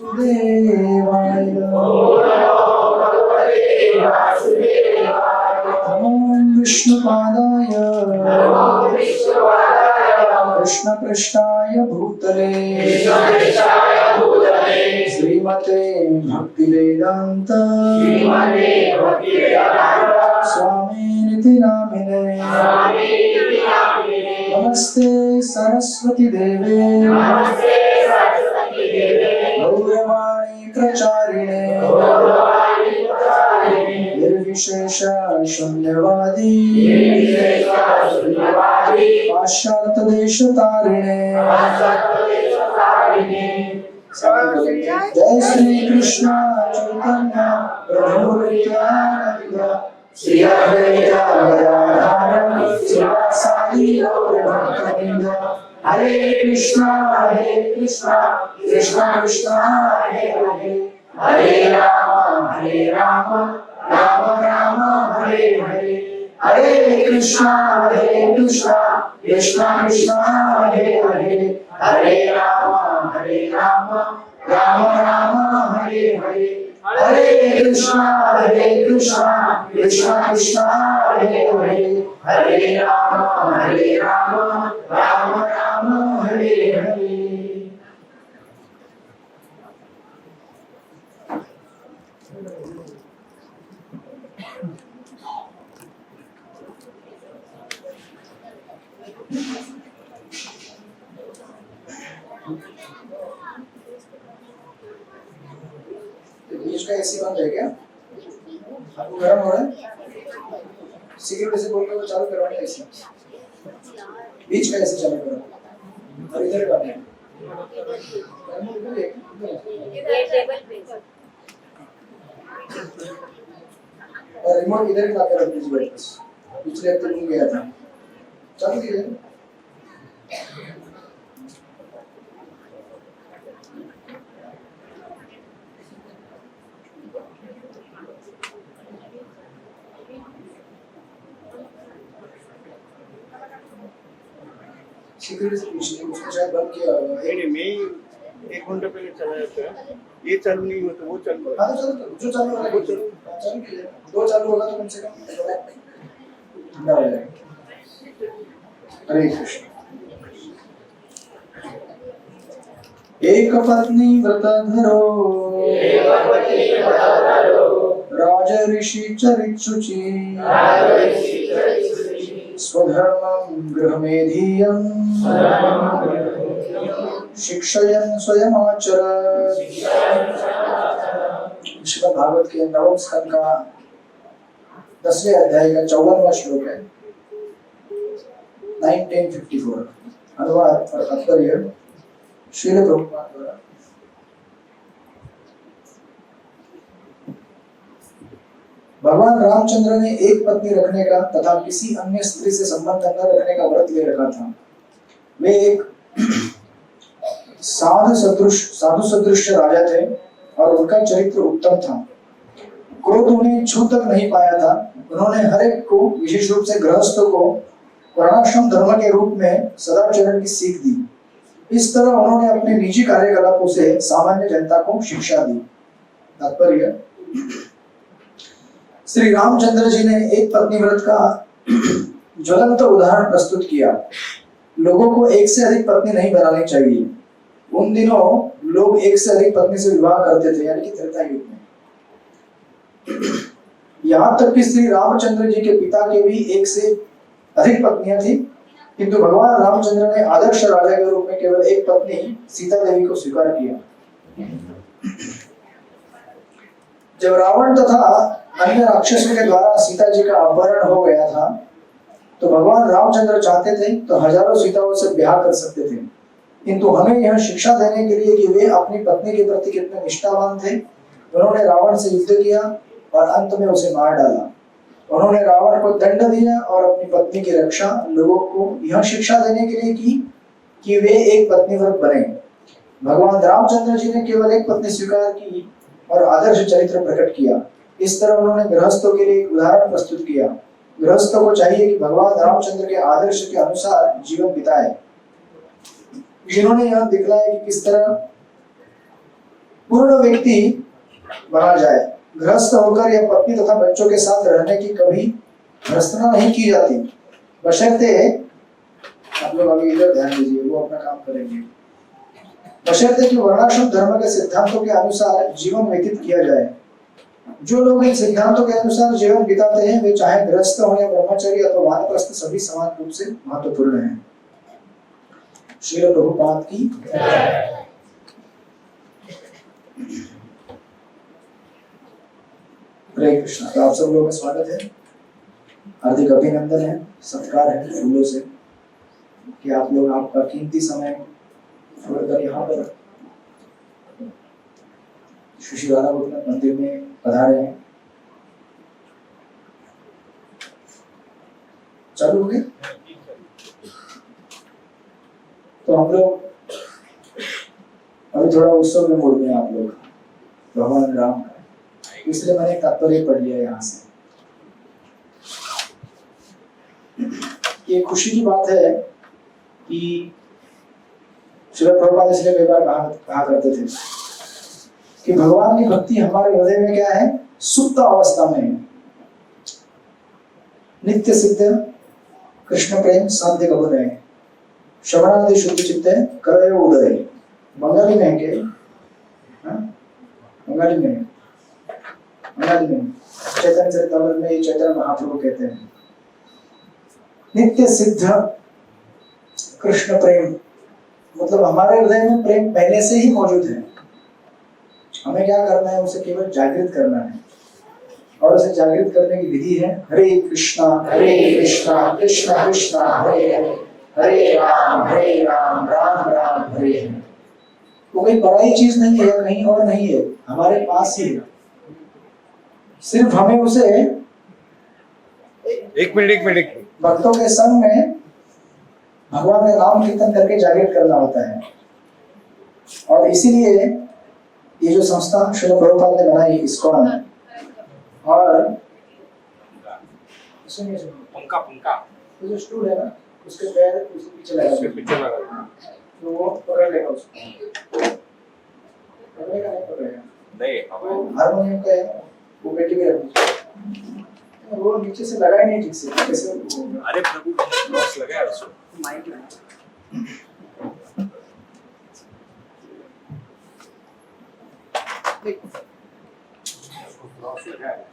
वासुदेवाय नमो विष्णुपादाय कृष्ण कृष्णाय भूतले श्रीमते भक्तिवेदांत स्वामिनिति नामिने नमस्ते सरस्वती देवे गौरवाणी प्रचारिणे निर्विशेष शून्यवादी पाश्चात्य देश तारिणे जय श्री कृष्ण चैतन्य प्रभु नित्यानंद श्री अद्वैत गदाधर शिवासादि गौर भक्तवृंद हरे कृष्णा कृष्ण कृष्ण हरे हरे हरे राम राम राम हरे हरे हरे कृष्णा कृष्ण कृष्ण हरे हरे हरे राम राम राम हरे हरे हरे कृष्णा कृष्ण कृष्ण हरे हरे हरे राम राम राम हरे हरे। बीच का एसी बंद है क्या? आपको गर्म हो रहा है? सिगरेट से बोल के वो चालू करवाना एसी। बीच का एसी चालू करो और इधर का नहीं। और रिमोट इधर ही लाकर रख दीजिए बस। पिछले हफ्ते नहीं गया था। चालू कीजिए। सिक्योरिटी से पूछिए उसने शायद बंद किया होगा। नहीं मैं 1 घंटा पहले चलाया था ये चालू नहीं हुआ तो वो चालू है। हाँ तो चलो जो चालू होगा वो चालू कीजिए। दो चालू होगा तो कम से कम ठंडा हो जाएगा। हरे कृष्ण। एक पत्नी व्रतधरो राज ऋषि चरितशुचि स्वधर्मं गृहमेधीयं शिक्षयन् स्वयमाचरत्। श्रीमद् भागवत के नवम स्कंद का 10वें अध्याय का 54वां श्लोक है 9:10:54। अनुवाद और तात्पर्य श्रील प्रभुपाद द्वारा। भगवान रामचंद्र ने एक पत्नी रखने का तथा किसी अन्य स्त्री से संबंध न रखने का व्रत ले रखा था। वे एक साधु सदृश राजा थे और उनका चरित्र उत्तम था। क्रोध उन्हें छू तक नहीं पाया था। उन्होंने हर एक को, विशेष रूप से गृहस्थों को, वर्णाश्रम धर्म के रूप में सदाचरण की सीख दी। इस तरह उन्होंने अपने निजी कार्यकलापों से सामान्य जनता को शिक्षा दी। तात्पर्य श्री रामचंद्र जी ने एक पत्नी व्रत का ज्वलंत उदाहरण प्रस्तुत किया। लोगों को एक से अधिक पत्नी नहीं बनानी चाहिए। उन दिनों लोग एक से अधिक पत्नी से विवाह करते थे, यानी कि त्रेता युग में। यहाँ तक कि श्री रामचंद्र जी के पिता के भी एक से अधिक पत्नियां थी, किंतु भगवान रामचंद्र ने आदर्श राजा के रूप में केवल एक पत्नी सीता देवी को स्वीकार किया। जब रावण तथा अन्य राक्षसों के द्वारा सीता जी का अपहरण हो गया था तो भगवान रामचंद्र चाहते थे तो हजारों सीताओं से ब्याह कर सकते थे, किंतु हमें यह शिक्षा देने के लिए कि वे अपनी पत्नी के प्रति कितने निष्ठावान थे। उन्होंने रावण से युद्ध किया और अंत में उसे मार डाला। उन्होंने रावण को दंड दिया और अपनी पत्नी की रक्षा लोगों को यह शिक्षा देने के लिए की कि वे एक पत्नी व्रत बने। भगवान रामचंद्र जी ने केवल एक पत्नी स्वीकार की और आदर्श चरित्र प्रकट किया। इस तरह उन्होंने गृहस्थों के लिए एक उदाहरण प्रस्तुत किया। गृहस्थों को चाहिए कि भगवान रामचंद्र के आदर्श के अनुसार जीवन बिताए। जिन्होंने यह दिखलाया कि किस तरह पूर्ण व्यक्ति बना जाए। गृहस्थ होकर या पत्नी तथा बच्चों के साथ रहने की कभी भर्त्सना नहीं की जाती, बशर्ते, आप लोग अभी इधर ध्यान दीजिए, वो अपना काम करेंगे, बशर्ते कि वर्णाश्रम धर्म के सिद्धांतों के अनुसार जीवन व्यतीत किया जाए। जो लोग इन सिद्धांतों के अनुसार जीवन बिताते हैं वे चाहे गृहस्थ हो या ब्रह्मचारी अथवा वानप्रस्थ सभी समान रूप से महत्वपूर्ण हैं। श्रील प्रभुपाद की हरे कृष्णा। तो आप सब लोगों का स्वागत है, हार्दिक अभिनंदन है, सत्कार है फूलों से कि आप लोग आपका कीमती समय छोड़कर यहाँ पर श्री राधा गोपीनाथ मंदिर में पधारे हैं। चालू हो गए? तो हम लोग अभी थोड़ा उत्सव में मूड में आप लोग, भगवान राम का, इसलिए मैंने तात्पर्य पढ़ लिया यहाँ से। ये खुशी की बात है कि श्रील प्रभुपाद इसलिए कई बार कहा करते थे कि भगवान की भक्ति हमारे हृदय में क्या है, सुप्त अवस्था में है। नित्य सिद्ध कृष्ण प्रेम साध्य कबुद है, श्रवणादि शुद्ध चित्त करय उदय। बंगाली में के बंगाली में चैतन्य चरितामृत में ये चैतन्य महाप्रभु कहते हैं, नित्य सिद्ध कृष्ण प्रेम, मतलब हमारे हृदय में प्रेम पहले से ही मौजूद है। हमें क्या करना है, उसे केवल जागृत करना है, और उसे जागृत करने की विधि है हरे कृष्णा कृष्ण कृष्ण हरे हरे, हरे राम राम राम हरे हरे। वो कोई पराई चीज नहीं है, कहीं और नहीं है, हमारे पास ही है। सिर्फ हमें उसे एक मिनट भक्तों के संग में भगवान का नाम कीर्तन करके जागृत करना होता है। और इसीलिए ये जो संस्था श्रील प्रभुपाद ने बनाई इस्कॉन, और पंखा ये जो स्टूल है ना, उसके पैर उसके पीछे लगा, तो वो पकड़ लेगा उसको, पकड़ेगा नहीं पकड़ेगा नहीं, वो हारमोनियम का है, वो पेटी में रखो, वो नीचे से लगा ही नहीं ठीक से, कैसे होगा? अरे प्रभु बॉक्स लगा है उसको माइक में बॉक्स लगा है।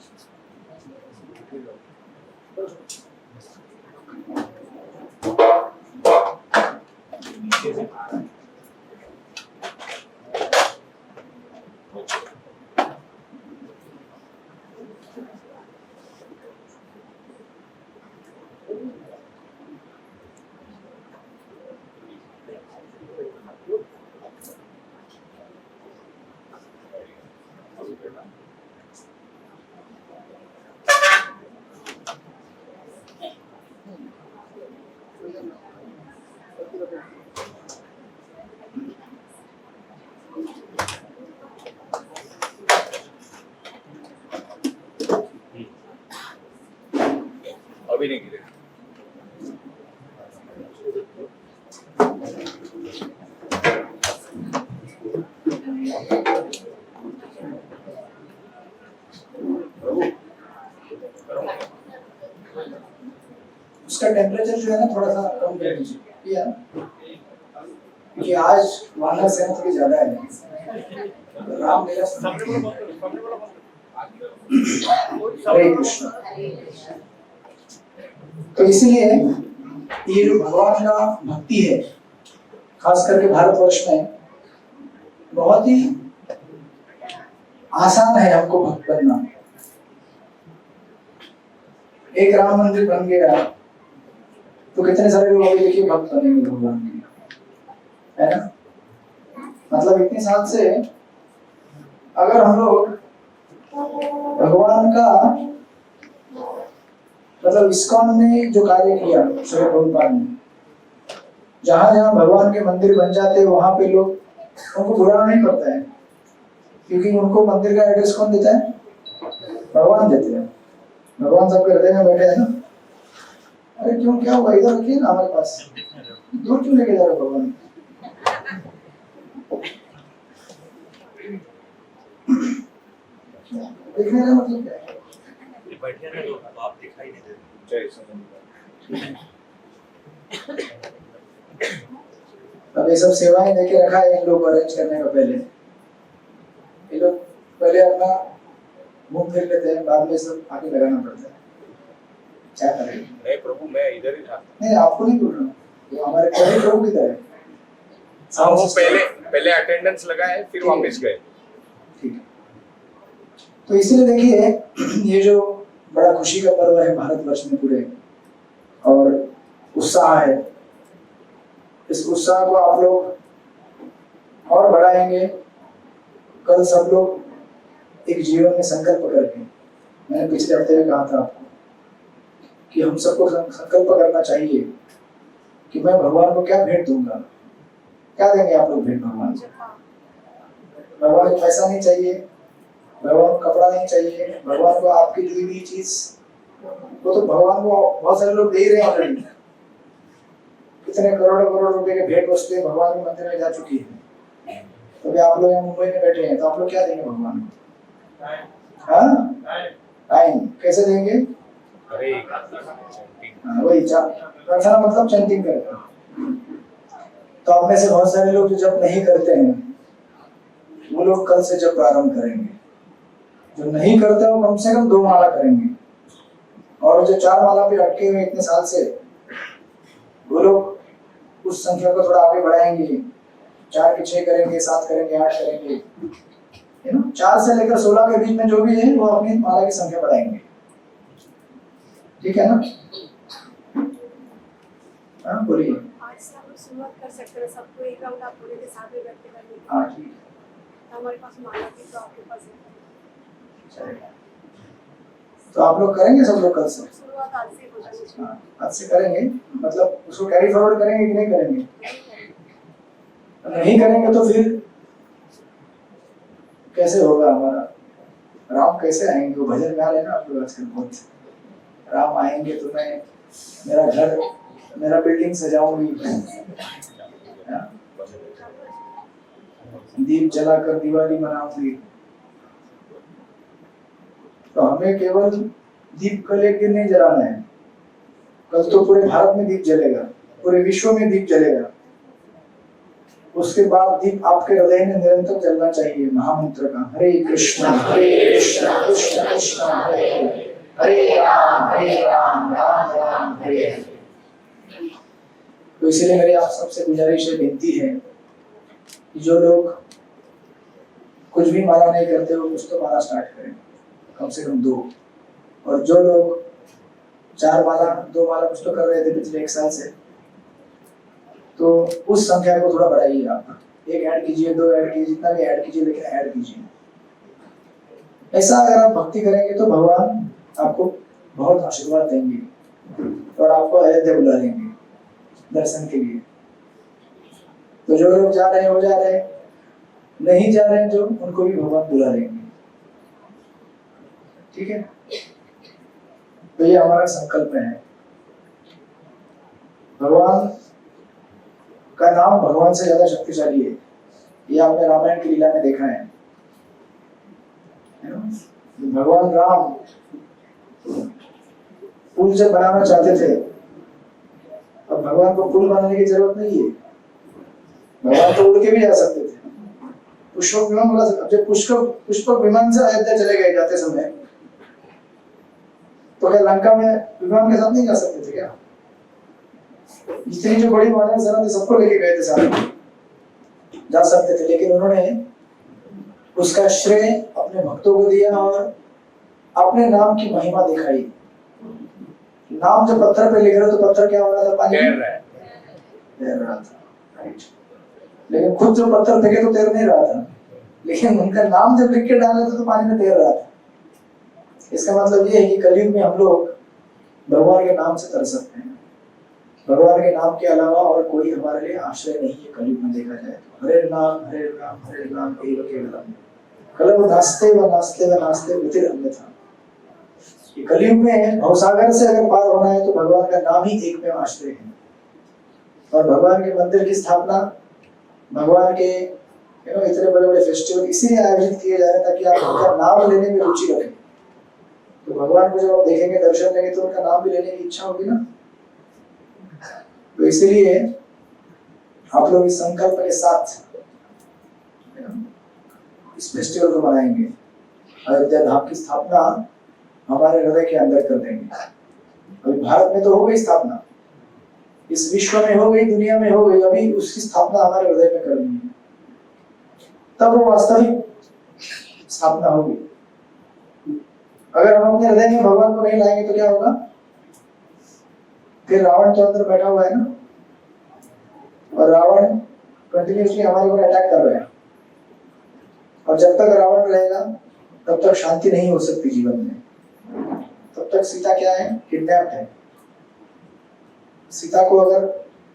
अभी नहीं गिरे। उसका टेम्परेचर जो है ना थोड़ा सा कम कर दीजिए, या क्योंकि आज वानर सेना थोड़ी ज्यादा है, राम लीला हरे कृष्ण। तो इसलिए ये जो भगवान का भक्ति है, खास करके भारतवर्ष में बहुत ही आसान है हमको भक्त बनना। एक राम मंदिर बन गया तो कितने सारे लोग अभी देखिए भक्त बनेंगे भगवान के, है ना? मतलब इतनी साल से अगर हम लोग भगवान का, मतलब इस्कॉन ने जो कार्य किया श्रील प्रभुपाद ने, जहां जहां भगवान के मंदिर बन जाते हैं वहां पे लोग उनको बुरा नहीं करता है, क्योंकि उनको मंदिर का एड्रेस कौन देता है? भगवान देते हैं। भगवान सबके हृदय में बैठे हैं ना। अरे क्यों, क्या हुआ, इधर रखिए ना हमारे पास, दूर क्यों लेके जा रहे भगवान? दिखने का मतलब क्या है? ये बैठे ना लोग, तो आप दिखाई नहीं देते। जय सच्चिदानंद। अब ये सब सेवाएं देके रखा है इन लोग अरेंज करने का पहले। ये लोग पहले अपना मुंह फेर लेते हैं, बाद में सब आगे लगाना पड़ता है। क्या करेंगे? नहीं प्रभु, मैं इधर ही था। नहीं, आपको नहीं बोल रहा हूँ, ये हमारे पहले प्रभु की तरह है। हाँ, वो पहले अटेंडेंस लगाए, फिर वापस गए। ठीक है। तो इसीलिए देखिए, ये जो बड़ा खुशी का पर्व है भारतवर्ष में पूरे, और उत्साह है, इस उत्साह को आप लोग और बढ़ाएंगे। कल सब लोग एक जीवन में संकल्प करेंगे। मैंने पिछले हफ्ते में कहा था आपको कि हम सबको संकल्प करना चाहिए कि मैं भगवान को क्या भेंट दूंगा। क्या देंगे आप लोग भेंट भगवान को? भगवान को पैसा नहीं चाहिए, भगवान को कपड़ा नहीं चाहिए, भगवान को आपकी दी हुई चीज, वो तो भगवान को बहुत सारे लोग दे ही रहे हैं ऑलरेडी। कितने करोड़ों करोड़ रुपए के भेंट वस्तुएं भगवान के मंदिर में जा चुकी है। तो अभी आप लोग यहाँ मुंबई में बैठे हैं, तो आप लोग क्या देंगे भगवान को? हाँ, टाइम कैसे देंगे? अरे वही प्रार्थना मतलब चैंटिंग करना। तो आप में से बहुत सारे लोग जो जप नहीं करते हैं, वो लोग कल से जप प्रारंभ करेंगे। जो नहीं करते वो कम से कम 2 माला करेंगे, और जो 4 माला पे अटके हुए इतने साल से, वो लोग उस संख्या को थोड़ा आगे बढ़ाएंगे। 4 के 6 करेंगे, 7 करेंगे, 8 करेंगे, 4 से लेकर 16 के बीच में जो भी है वो अपनी माला की संख्या बढ़ाएंगे। ठीक है ना? हाँ बोलिए। आज से हम शुरुआत कर सकते हैं, सबको एक राउंड आप पूरे के साथ में बैठते हैं। हाँ ठीक है, हमारे पास माला की तो आपके पास है। चलेगा। तो आप लोग करेंगे सब लोग कल से? शुरुआत आज से हो जाएगी। हाँ, आज से करेंगे। मतलब उसको कैरी फॉरवर्ड करेंगे कि नहीं करेंगे? नहीं करेंगे तो फिर कैसे होगा हमारा? राम कैसे आएंगे? वो भजन गा रहे ना आप लोग आजकल बहुत, राम आएंगे तो मैं मेरा घर, मेरा बिल्डिंग सजाऊंगी, दीप जलाकर दिवाली मनाऊंगी। तो हमें केवल दीप कल एक दिन नहीं जलाना है, कल तो पूरे भारत में दीप जलेगा, पूरे विश्व में दीप जलेगा। उसके बाद दीप आपके हृदय में निरंतर जलना चाहिए महामंत्र का, हरे कृष्ण कृष्ण कृष्ण हरे हरे, हरे राम राम राम हरे हरे। तो इसीलिए मेरी आप सबसे गुजारिश है, विनती है कि जो लोग कुछ भी माला नहीं करते वो कुछ तो माला स्टार्ट करें, कम से कम 2। और जो लोग 4 माला 2 माला कुछ तो कर रहे थे पिछले 1 साल से, तो उस संख्या को थोड़ा बढ़ाइए। आप 1 ऐड कीजिए, 2 ऐड कीजिए, जितना भी ऐड कीजिए, लेकिन ऐड कीजिए। ऐसा अगर आप भक्ति करेंगे तो भगवान आपको बहुत आशीर्वाद देंगे और आपको अयोध्या बुला लेंगे दर्शन के लिए। तो जो लोग जा रहे हैं वो जा रहे हैं, नहीं जा रहे हैं जो, उनको भी भगवान बुला लेंगे। ठीक है? तो ये हमारा संकल्प है। भगवान का नाम भगवान से ज्यादा शक्तिशाली है, ये आपने रामायण की लीला में देखा है। भगवान राम पुल जब बनाना चाहते थे, अब भगवान को पुल बनाने की जरूरत नहीं है, भगवान तो उड़ के भी जा सकते थे। पुष्पक विमान बोला, जब पुष्पक विमान से अयोध्या चले गए जाते समय, तो क्या लंका में विमान के साथ नहीं जा सकते थे क्या? जितनी जो बड़ी मानव सेना थी सबको लेके गए थे, साथ जा सकते थे, लेकिन उन्होंने उसका श्रेय अपने भक्तों को दिया और अपने नाम की महिमा दिखाई। नाम जब पत्थर पे लिख रहे तो पत्थर क्या हो रहा था? पानी तैर रहा था। लेकिन खुद जो पत्थर फेंके तो तैर नहीं रहा था, लेकिन उनका नाम जब लिख के डाले तो पानी में तैर रहा था। इसका मतलब ये है कि कलयुग में हम लोग भगवान के नाम से तर सकते हैं। भगवान के नाम के अलावा और कोई हमारे लिए आश्रय नहीं है कलयुग में देखा जाए तो। हरे राम एव केवलम कलौ नास्ते व नास्ते व नास्ते गतिः अन्यथा। ये कलयुग में भवसागर से अगर पार होना है तो भगवान का नाम ही एकमेव आश्रय है। और भगवान के मंदिर की स्थापना, भगवान के इतने बड़े बड़े फेस्टिवल इसीलिए आयोजित किए जा रहे हैं ताकि आप उनका नाम लेने में रुचि रखें। तो भगवान को जब आप देखेंगे, दर्शन लेंगे, तो उनका नाम भी लेने की इच्छा होगी ना। तो इसीलिए आप लोग इस संकल्प के साथ इस फेस्टिवल को मनाएंगे। अयोध्या धाम की स्थापना हमारे हृदय के अंदर कर देंगे। अभी भारत में तो हो गई स्थापना, इस विश्व में हो गई, दुनिया में हो गई, अभी उसकी स्थापना हमारे हृदय में करनी है, तब वो वास्तविक स्थापना होगी। अगर हम अपने हृदय में भगवान को नहीं लाएंगे तो क्या होगा? फिर रावण तो अंदर बैठा हुआ है ना, और रावण कंटिन्यूसली हमारे ऊपर अटैक कर रहा है, और जब तक रावण रहेगा तब तक शांति नहीं हो सकती जीवन में। तब तक सीता क्या है? किडनैप्ड है। सीता को अगर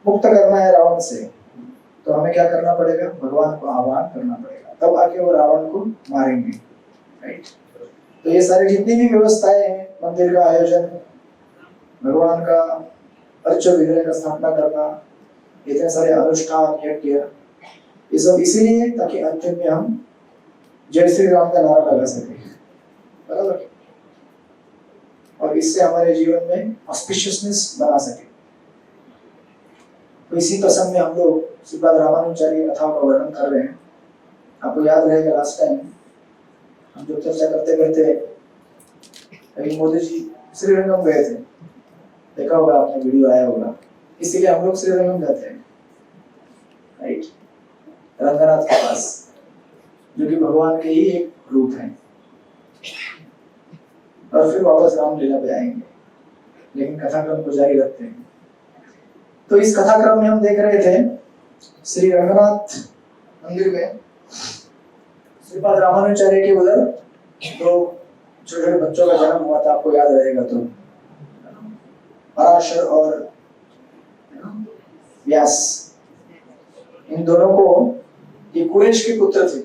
मुक्त करना है रावण से, तो हमें क्या करना पड़ेगा? भगवान को आह्वान करना पड़ेगा, तब आके वो रावण को मारेंगे। राइट? तो ये सारी जितनी भी व्यवस्थाएं हैं, मंदिर का आयोजन, भगवान का अर्च विग्रह का स्थापना करना, इतने सारे अनुष्ठान, यज्ञ, ये सब इसीलिए ताकि अंतिम में हम जय श्री राम का नारा लगा सके। बराबर? और इससे हमारे जीवन में ऑस्पिशियसनेस बना सके। तो इसी प्रसंग में हम लोग श्रीपाद रामानुजाचार्य कथा का वर्णन कर रहे हैं। आपको याद रहेगा लास्ट टाइम हम जो चर्चा करते करते अभी मोदी जी श्रीरंगम गए थे, देखा होगा आपने, वीडियो आया होगा। इसीलिए हम लोग श्रीरंगम जाते हैं, राइट? रंगनाथ के पास, जो कि भगवान के ही एक रूप है, और फिर वापस रामलीला पे आएंगे, लेकिन कथाक्रम को जारी रखते हैं। तो इस कथाक्रम में हम देख रहे थे श्री रंगनाथ मंदिर में श्रीपाद रामानुजाचार्य के उधर दो छोटे छोटे बच्चों का जन्म हुआ था, आपको याद रहेगा तो, पराशर और व्यास। इन दोनों को, ये कुरेश के पुत्र थे,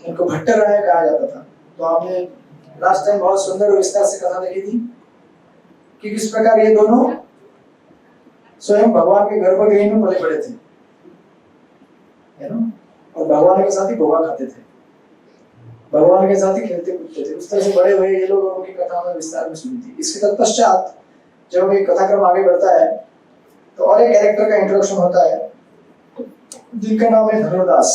इनको भट्टराय कहा जाता था। तो आपने लास्ट टाइम बहुत सुंदर और विस्तार से कथा देखी थी कि किस प्रकार ये दोनों स्वयं भगवान के गर्भगृह में पले बड़े थे, है ना? और भगवान के साथ ही भोगा खाते थे, भगवान के साथ ही खेलते कूदते थे। उस तरह से बड़े हुए ये लोग, उनकी कथा में विस्तार में सुनी थी। इसके तत्पश्चात जब ये कथाक्रम आगे बढ़ता है तो और एक कैरेक्टर का इंट्रोडक्शन होता है जिनका नाम है धनुर्दास।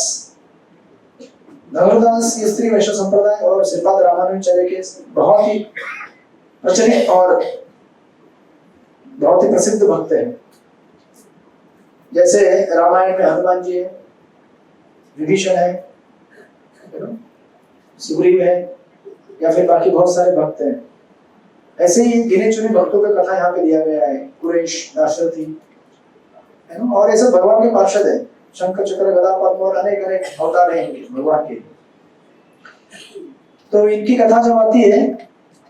धनुर्दास ये स्त्री वैष्णव संप्रदाय और श्रीपाद रामानुजाचार्य के बहुत ही प्रचलित और बहुत ही प्रसिद्ध भक्त हैं। जैसे रामायण में हनुमान जी है, विभीषण है, सुग्रीव है, या फिर बाकी बहुत सारे भक्त हैं। ऐसे ही गिने चुने भक्तों का कथा यहाँ पे दिया गया है। कुरेश, दाशरथी, है ना? और ऐसे भगवान के पार्षद है, शंख चक्र गदा पद्म और अनेक अनेक अवतार हैं भगवान के। तो इनकी कथा जब आती है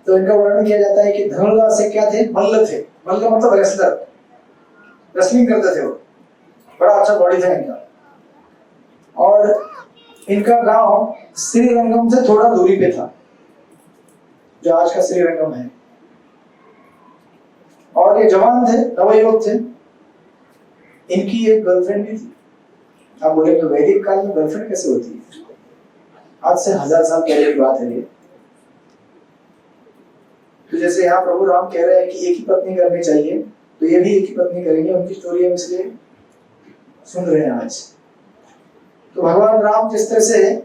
तो इनका वर्णन किया जाता है कि धनुर्दास से क्या थे? मल्ल थे। मल्ल मतलब रेसलर, रेसलिंग करते थे वो, बड़ा अच्छा बॉडी था इनका। और इनका गांव श्रीरंगम से थोड़ा दूरी पे था, जो आज का श्रीरंगम है। और ये जवान थे, नवयुवक थे। इनकी एक गर्लफ्रेंड भी थी। आप बोलेंगे वैदिक काल में गर्लफ्रेंड कैसे होती है? आज से 1000 साल पहले की बात है ये। तो जैसे यहाँ प्रभु राम कह रहे हैं कि एक ही पत्नी करनी चाहिए, तो ये भी एक ही पत्नी करेंगे। उनकी स्टोरी हम इसलिए सुन रहे हैं आज। तो भगवान राम जिस तरह से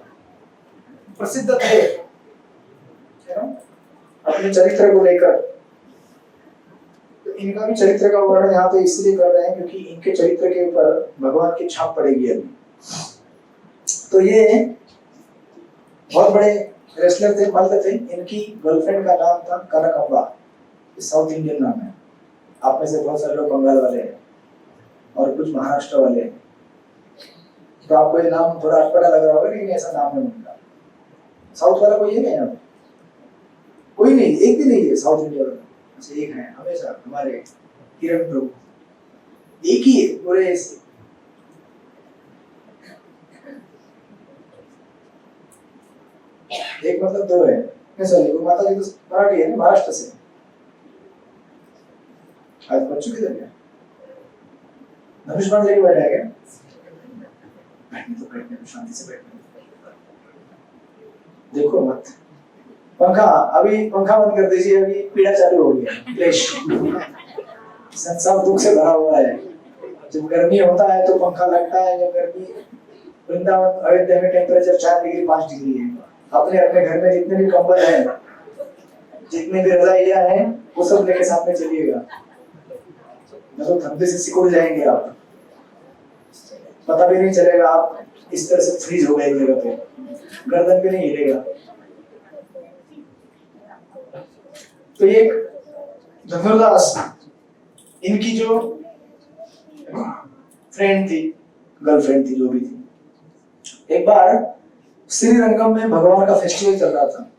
प्रसिद्ध थे अपने चरित्र को लेकर, तो इनका भी चरित्र का वर्णन यहाँ पे इसलिए कर रहे हैं क्योंकि इनके चरित्र के ऊपर भगवान की छाप पड़ेगी अभी। तो ये बहुत बड़े रेसलर थे, मल्ल थे। इनकी गर्लफ्रेंड का नाम था कनकम्बा। साउथ इंडियन नाम है। आप में से बहुत सारे लोग बंगाल वाले हैं और कुछ महाराष्ट्र वाले हैं, तो आपको ये नाम थोड़ा अटपटा लग रहा होगा, लेकिन ऐसा नाम है उनका। साउथ वाला कोई है क्या यहाँ पे? कोई नहीं, एक भी नहीं है साउथ इंडिया वाला। अच्छा, एक है हमेशा हमारे किरण प्रभु, एक ही है पूरे। एक मतलब दो है। सॉरी, वो माता जी तो मराठी है, महाराष्ट्र से। आज बच्चों किधर गया? धनुष बाण लेके बैठा है क्या? बैठने तो बैठने दो, शांति से बैठने दो, देखो मत। पंखा, अभी पंखा बंद कर दीजिए, अभी पीड़ा चालू हो गया, क्लेश, सब दुख से भरा हुआ है। जब गर्मी होता है तो पंखा लगता है, जब गर्मी, वृंदावन अयोध्या में टेम्परेचर 4 डिग्री 5 डिग्री है। अपने अपने घर में जितने भी कंबल हैं, जितनी भी रजाइयां हैं, वो सब लेके साथ में चलिएगा, नहीं तो ठंडे से सिकुड़ जाएंगे आप, पता भी नहीं चलेगा आप इस तरह से फ्रीज हो गए जगह पे, गर्दन भी नहीं हिलेगा। तो ये धनुर्दास, इनकी जो फ्रेंड थी, गर्लफ्रेंड थी, जो भी थी, एक बार श्रीरंगम में भगवान का फेस्टिवल चल रहा था,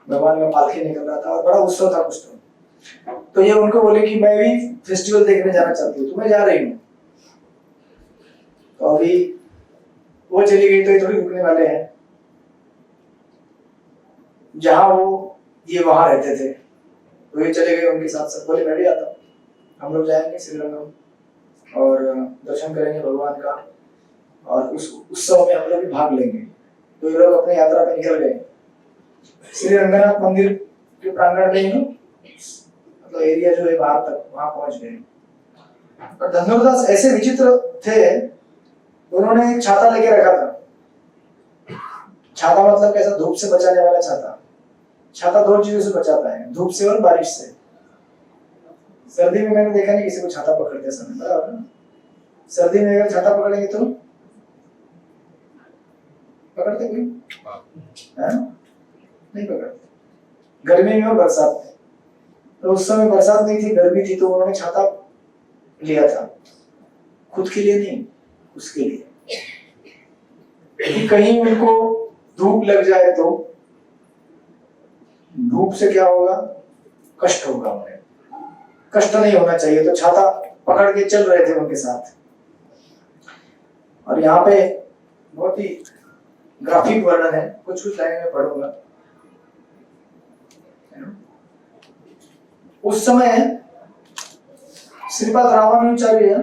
भगवान का पालकी निकल रहा था और बड़ा उत्सव था कुछ तो ये उनको बोले कि मैं भी फेस्टिवल देखने जाना चाहती हूँ, तो मैं जा रही हूँ। तो अभी वो चली गई तो ये थोड़ी रुकने वाले हैं, जहां वो ये वहां रहते थे, तो ये चले गए उनके साथ। सब बोले मैं भी आता हूँ, हम लोग जाएंगे श्रीरंगम और दर्शन करेंगे भगवान का, और उस उत्सव में हम लोग भी भाग लेंगे। तो ये लोग अपनी यात्रा पे निकल गए। श्री रंगनाथ मंदिर के प्रांगण में ही, मतलब एरिया जो है बाहर तक, वहां पहुंच गए। और धनुर्दास ऐसे विचित्र थे, उन्होंने एक छाता लेके रखा था। छाता मतलब कैसा, धूप से बचाने वाला छाता। छाता 2 चीजों से बचाता है, धूप से और बारिश से। सर्दी में मैंने देखा नहीं किसी को छाता पकड़ते समय, बराबर ना? सर्दी में अगर छाता पकड़ेंगे तो पकड़ते कोई? नहीं पकड़ते। गर्मी में और बरसात में, तो उस समय बरसात नहीं थी, गर्मी थी, तो उन्होंने छाता लिया था, खुद के लिए नहीं, उसके लिए कि कहीं उनको धूप लग जाए तो धूप से क्या होगा, कष्ट होगा, उन्हें कष्ट नहीं होना चाहिए। तो छाता पकड़ के चल रहे थे उनके साथ। और यहाँ पे बहुत ही ग्राफिक वर्णन है, कुछ कुछ लाइन में पढ़ूंगा। उस समय श्रीपाद रामानुजाचार्य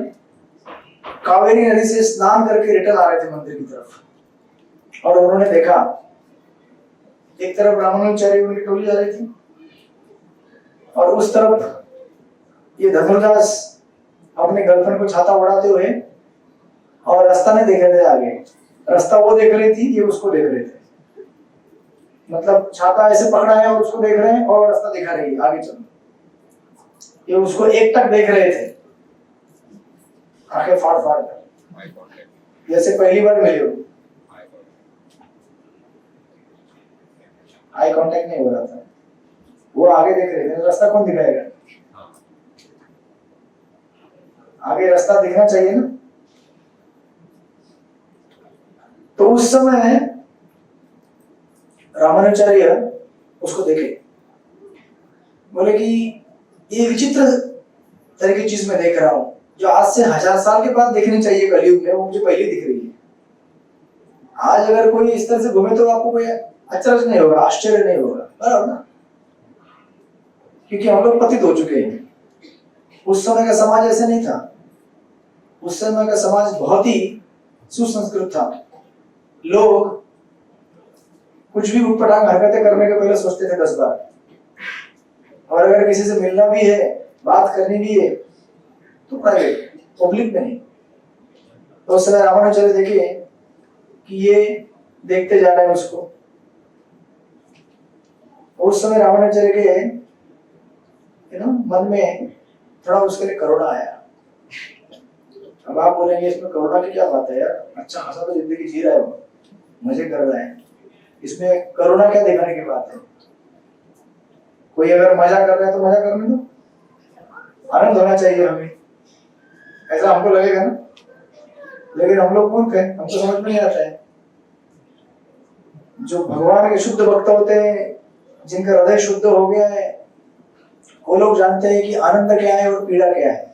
कावेरी नदी से स्नान करके रिटर्न आ रहे थे मंदिर की तरफ, और उन्होंने देखा एक तरफ रामानुजाचार्य उनकी टोली जा रही थी, और उस तरफ ये धनुर्दास अपने गर्लफ्रेंड को छाता उड़ाते हुए, और रास्ता नहीं देख रहे थे आगे, रास्ता वो देख रही थी, ये उसको देख रहे थे। मतलब छाता ऐसे पकड़ा है और उसको देख रहे हैं, और रास्ता दिखा रही है आगे चलो, ये उसको एक टक देख रहे थे, आंखें फाड़ फाड़ कर, जैसे पहली बार मिले हो। आई कांटेक्ट नहीं हो रहा था, वो आगे देख रहे थे, रास्ता कौन दिखाएगा? आगे रास्ता दिखना चाहिए ना। तो उस समय रामानुजाचार्य उसको देखे, बोले कि ये विचित्र तरह की चीज मैं देख रहा हूं, जो आज से 1000 साल के बाद देखनी चाहिए कलयुग में, वो मुझे पहले दिख रही है। आज अगर कोई इस तरह से घूमे तो आपको कोई अचरज नहीं होगा, आश्चर्य नहीं होगा, बराबर ना? क्योंकि हम लोग पतित हो चुके हैं। उस समय का समाज ऐसे नहीं था। उस समय का समाज बहुत ही सुसंस्कृत था। लोग कुछ भी उटपटांग हरकतें करने के पहले सोचते थे 10 बार, और अगर किसी से मिलना भी है, बात करनी भी है, तो प्राइवेट, पब्लिक में नहीं। तो उस समय रामानुजाचार्य देखे कि ये देखते जा रहे हैं उसको। उस समय रामानुजाचार्य के मन में थोड़ा उसके लिए करुणा आया। अब आप बोलेंगे इसमें करुणा की क्या बात है यार, अच्छा खासा तो जिंदगी जी रहा है, वो मजे कर रहा है, इसमें करुणा क्या दिखाने की बात है? कोई अगर मजा कर रहा है तो मजा करने दो, आनंद होना चाहिए हमें, ऐसा हमको लगेगा ना। लेकिन हम लोग मूर्ख हैं, हमको समझ में नहीं आता है। जो भगवान के शुद्ध भक्त होते हैं, जिनका हृदय शुद्ध हो गया है, वो लोग जानते हैं कि आनंद क्या है और पीड़ा क्या है।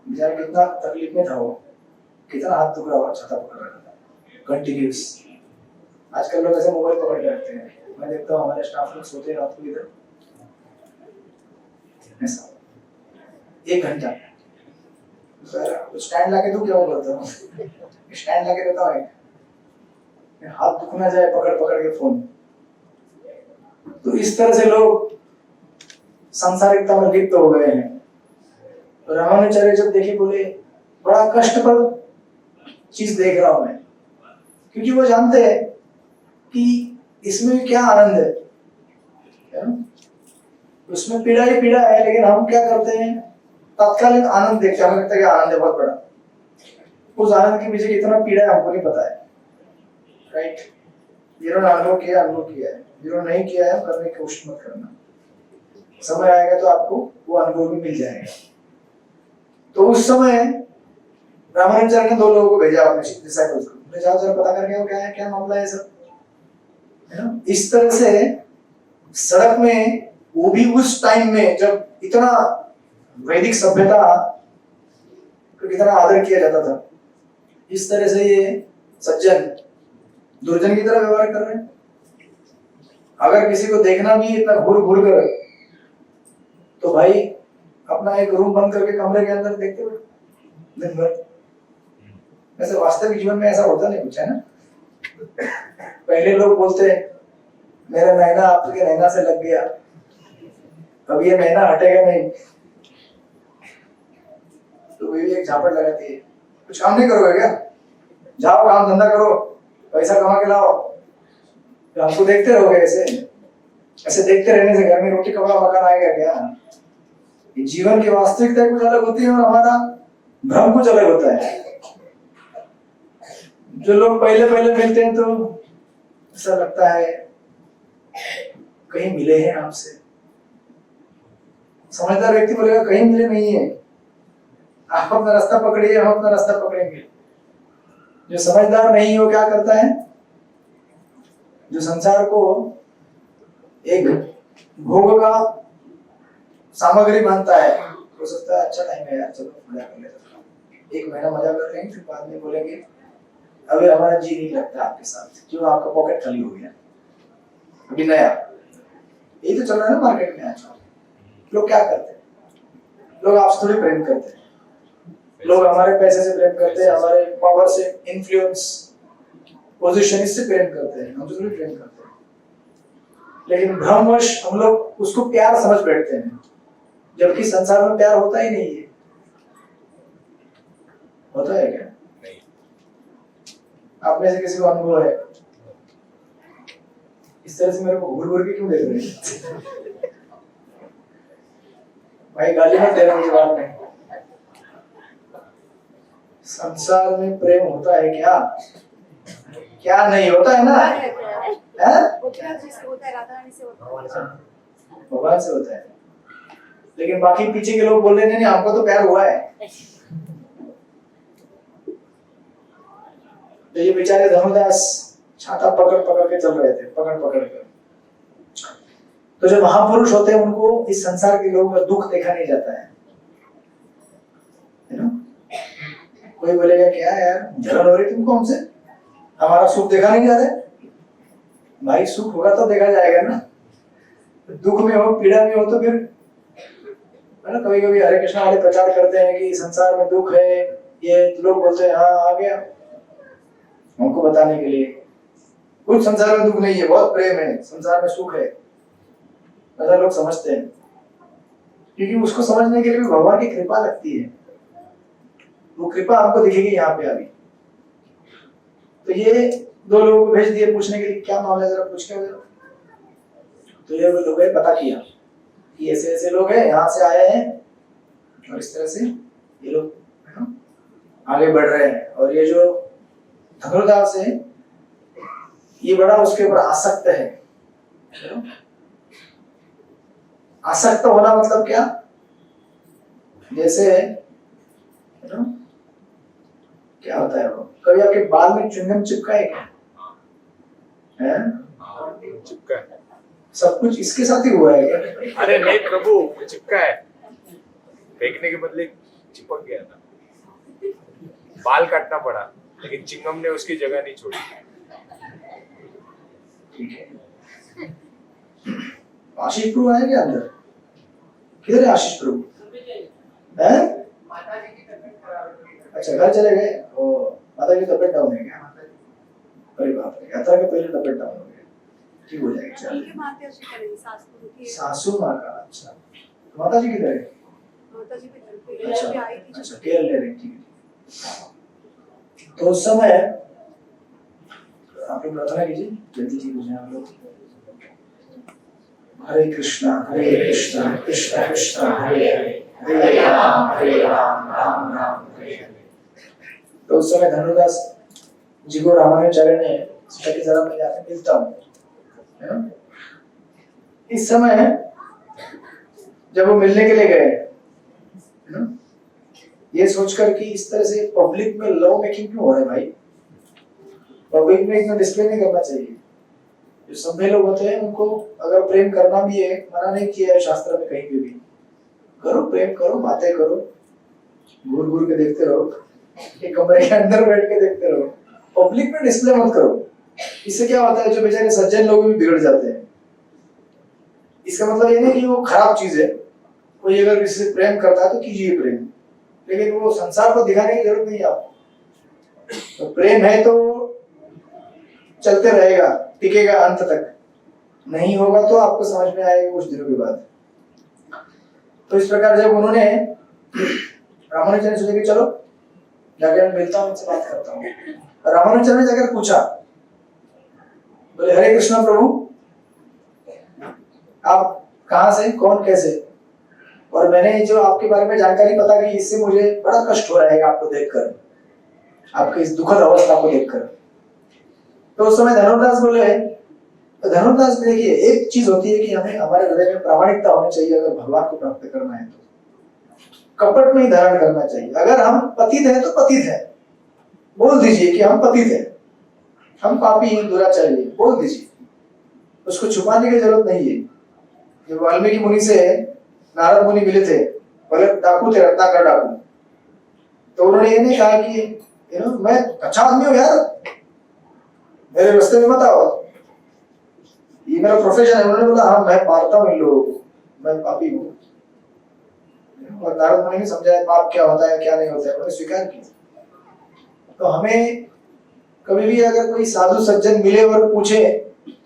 बेचारा कितना तकलीफ में था वो, कितना हाथ दुख रहा हुआ, छाता पकड़ रखा था कंटिन्यूस। आजकल लोग ऐसे मोबाइल पकड़ के रखते हैं, मैं देखता हूँ हमारे स्टाफ लोग सोते हैं रात को इधर ऐसा 1 घंटा सर स्टैंड लाके दूं क्या बोलता हूँ, स्टैंड लाके देता हूँ, हाथ दुख ना जाए पकड़ पकड़ के फोन। तो इस तरह से लोग सांसारिकता में लिप्त हो गए हैं। तो रामानुचार्य जब देखी बोले बड़ा कष्टप्रद चीज देख रहा हूं मैं, क्योंकि वो जानते हैं कि इसमें क्या आनंद है ना? उसमें पीड़ा ही पीड़ा है, लेकिन हम क्या करते हैं तात्कालिक आनंद देखते हैं, हमें लगता है कि आनंद है बहुत बड़ा, उस आनंद के पीछे कितना पीड़ा है हमको नहीं पता है, राइट? जिन्होंने अनुभव किया है, जिन्होंने नहीं किया है करने की कोशिश मत करना, समय आएगा तो आपको वो अनुभव भी मिल जाएगा। तो उस समय रामानुजाचार्य ने 2 लोगों को भेजा अपने डिसाइपल्स को, जाओ जरा पता करके आओ क्या है, क्या मामला है सब, है ना? इस तरह से सड़क में, वो भी उस टाइम में जब इतना वैदिक सभ्यता को कितना आदर किया जाता था, इस तरह से ये सज्जन दुर्जन की तरह व्यवहार कर रहे हैं। अगर किसी को देखना भी इतना घूर घूर कर, तो भाई अपना एक रूम बंद करके कमरे के अंदर देखते हुए दिन भर। वैसे वास्तविक जीवन में ऐसा होता नहीं कुछ, है ना? पहले लोग बोलते मेरा नैना आपके नैना से लग गया, अब ये नैना हटेगा नहीं, तो भी एक झापड़ लगाती है, कुछ काम नहीं करोगे क्या? जाओ काम धंधा करो, पैसा कमा के लाओ। तो हमको देखते रहोगे ऐसे देखते रहने से घर में रोटी कपड़ा मकान आएगा क्या? ये जीवन की वास्तविकता कुछ अलग होती है और हमारा भ्रम कुछ अलग होता है। जो लोग पहले पहले मिलते हैं तो ऐसा लगता है कहीं मिले हैं आपसे। समझदार व्यक्ति बोलेगा कहीं मिले नहीं है, आप अपना रास्ता पकड़िए, हम अपना रास्ता पकड़ेंगे। जो समझदार नहीं हो क्या करता है, जो संसार को एक भोग का सामग्री मानता है, हो सकता है अच्छा टाइम है यार, चलो मजा कर लेते हैं, 1 महीना मजा कर लेंगे, फिर बाद में बोलेंगे अभी हमारा जी नहीं लगता आपके साथ, क्यों? आपका पॉकेट खाली हो गया, अभी नया। यही तो चल रहा है ना मार्केट में आजकल। लोग क्या करते हैं, लोग आपसे थोड़ी प्रेम करते हैं, लोग हमारे पैसे से प्रेम करते हैं, हमारे पावर से, इन्फ्लुएंस, पोजीशन, इससे प्रेम करते हैं, हम थोड़ी प्रेम करते हैं। लेकिन भ्रमवश हम लोग उसको प्यार समझ बैठते हैं, जबकि संसार में प्यार होता ही नहीं है। होता है क्या? नहीं। आप में से किसी को अनुभव है? इस तरह से मेरे को घूर घूर के क्यों देख रहे हैं? भाई गाली मत देना मुझे बात में। संसार में प्रेम होता है क्या? क्या नहीं होता है ना? गोपीनाथ जी से होता है, राधा रानी से होता है, भगवान से होता है। लेकिन बाकी पीछे के लोग बोल रहे नहीं हमको तो प्यार हुआ है। तो ये बेचारे धनुदास छाता पकड़ पकड़ के चल रहे थे, पकड़ पकड़ कर। तो जो महापुरुष होते हैं उनको इस संसार के लोगों का दुख देखा नहीं जाता है ना? कोई बोलेगा क्या यार जलन हो रही तुमको हमसे, हमारा सुख देखा नहीं जा रहा? भाई सुख होगा तो देखा जाएगा ना, दुख में हो, पीड़ा में हो तो फिर, है ना? कभी कभी हरे कृष्णा वाले प्रचार करते हैं कि संसार में दुख है, ये तो लोग बोलते हैं हाँ आ गया हमको बताने के लिए। कुछ संसार में दुख नहीं है, बहुत प्रेम है, संसार में सुख है, ऐसा लोग समझते हैं। क्योंकि उसको समझने के लिए भी भगवान की कृपा लगती है, वो कृपा हमको दिखेगी यहाँ पे अभी। तो ये 2 लोगों को भेज दिए पूछने के लिए क्या मामला है, जरा पूछ के जरा। तो ये लोग पता किया कि ऐसे ऐसे लोग हैं, यहाँ से आए हैं और इस तरह से ये लोग आगे बढ़ रहे हैं। और ये जो धनुर्दास है ये बड़ा उसके ऊपर आसक्त है। आसक्त होना मतलब क्या? जैसे क्या होता है, वो कभी आपके बाल में च्युइंगम चिपका है क्या? है? चिपका है। सब कुछ इसके साथ ही हुआ है क्या? अरे नहीं प्रभु, चिपका है, फेंकने के बदले चिपक गया था, बाल काटना पड़ा, लेकिन चिंगम ने उसकी जगह नहीं छोड़ी। ठीक है। आशीष प्रभु है क्या अंदर? किधर है आशीष प्रभु? है? अच्छा घर चले गए, वो माता की तबीयत डाउन है क्या? अरे बाप रे, यात्रा के पहले तबीयत डाउन हो गया, ठीक हो जाएगी चल। उनके माते अशी करेंगे सासू की सासू माँ का, अच्छा माता जी किधर है? माता जी भी घर पे अच्छा भी आई थी अच्छा केयर ले रही, ठीक है। तो उस समय आप लोग प्रार्थना कीजिए, जल्दी ठीक हो जाए आप लोग। हरे कृष्णा कृष्ण कृष्ण हरे हरे, हरे राम राम राम हरे हरे। तो उस समय धनुर्दास जी को रामानुजाचार्य ने सोचा कि जरा मैं जाकर मिलता हूँ, है ना। इस समय जब वो मिलने के लिए गए, है ना, ये सोचकर कि इस तरह से पब्लिक में लव मेकिंग क्यों हो रहा है भाई, पब्लिक में इतना डिस्प्ले नहीं करना चाहिए। जो सभ्य लोग होते हैं उनको अगर प्रेम करना भी है, मना नहीं किया है शास्त्र में कहीं पे भी, करो प्रेम करो, बातें करो, घूर घूर के देखते रहो, एक कमरे के अंदर बैठ के देखते रहो, पब्लिक में डिस्प्ले मत करो। इससे क्या होता है, जो बेचारे सज्जन लोग भी बिगड़ जाते हैं। इसका मतलब ये नहीं कि वो खराब चीज है, कोई अगर किसी से प्रेम करता है तो कीजिए प्रेम, लेकिन वो संसार को दिखाने की जरूरत नहीं है आपको। तो प्रेम है तो चलते रहेगा, टिकेगा अंत तक, नहीं होगा तो आपको समझ में आएगा कुछ दिनों के बाद। तो इस प्रकार जब उन्होंने रामानुजन ने सोचा कि चलो जाकर मिलता हूँ, उनसे बात करता हूँ। रामानुजन ने जाकर पूछा, बोले हरे कृष्णा प्रभु, आप कहाँ से, कौन, कैसे? और मैंने जो आपके बारे में जानकारी पता की, इससे मुझे बड़ा कष्ट हो रहा है आपको देखकर, आपकी इस दुखद अवस्था को देखकर। तो उस समय धनुर्दास बोले, तो धनुर्दास देखिए, एक चीज होती है कि हमें हमारे हृदय में प्रामाणिकता होनी चाहिए। अगर भगवान को प्राप्त करना है तो कपट नहीं धारण करना चाहिए। अगर हम पतित हैं तो पतित हैं, बोल दीजिए कि हम पतित हैं, हम पापी हैं, दुराचारी हैं, बोल दीजिए, उसको छुपाने की जरूरत नहीं है। जब वाल्मीकि मुनि से नारद मुनि मिले थे, बोले डाकू थे, रत्नाकर डाकू, तो उन्होंने ये नहीं कहा कि मैं अच्छा आदमी हूँ यार, मेरे रास्ते में मत आओ, ये मेरा प्रोफेशन है। उन्होंने बोला हाँ मैं मारता हूँ इन लोगों को, मैं पापी हूँ। और नारद मुनि ने समझाया पाप क्या होता है क्या नहीं होता है, उन्होंने स्वीकार किया। तो हमें कभी भी अगर कोई साधु सज्जन मिले और पूछे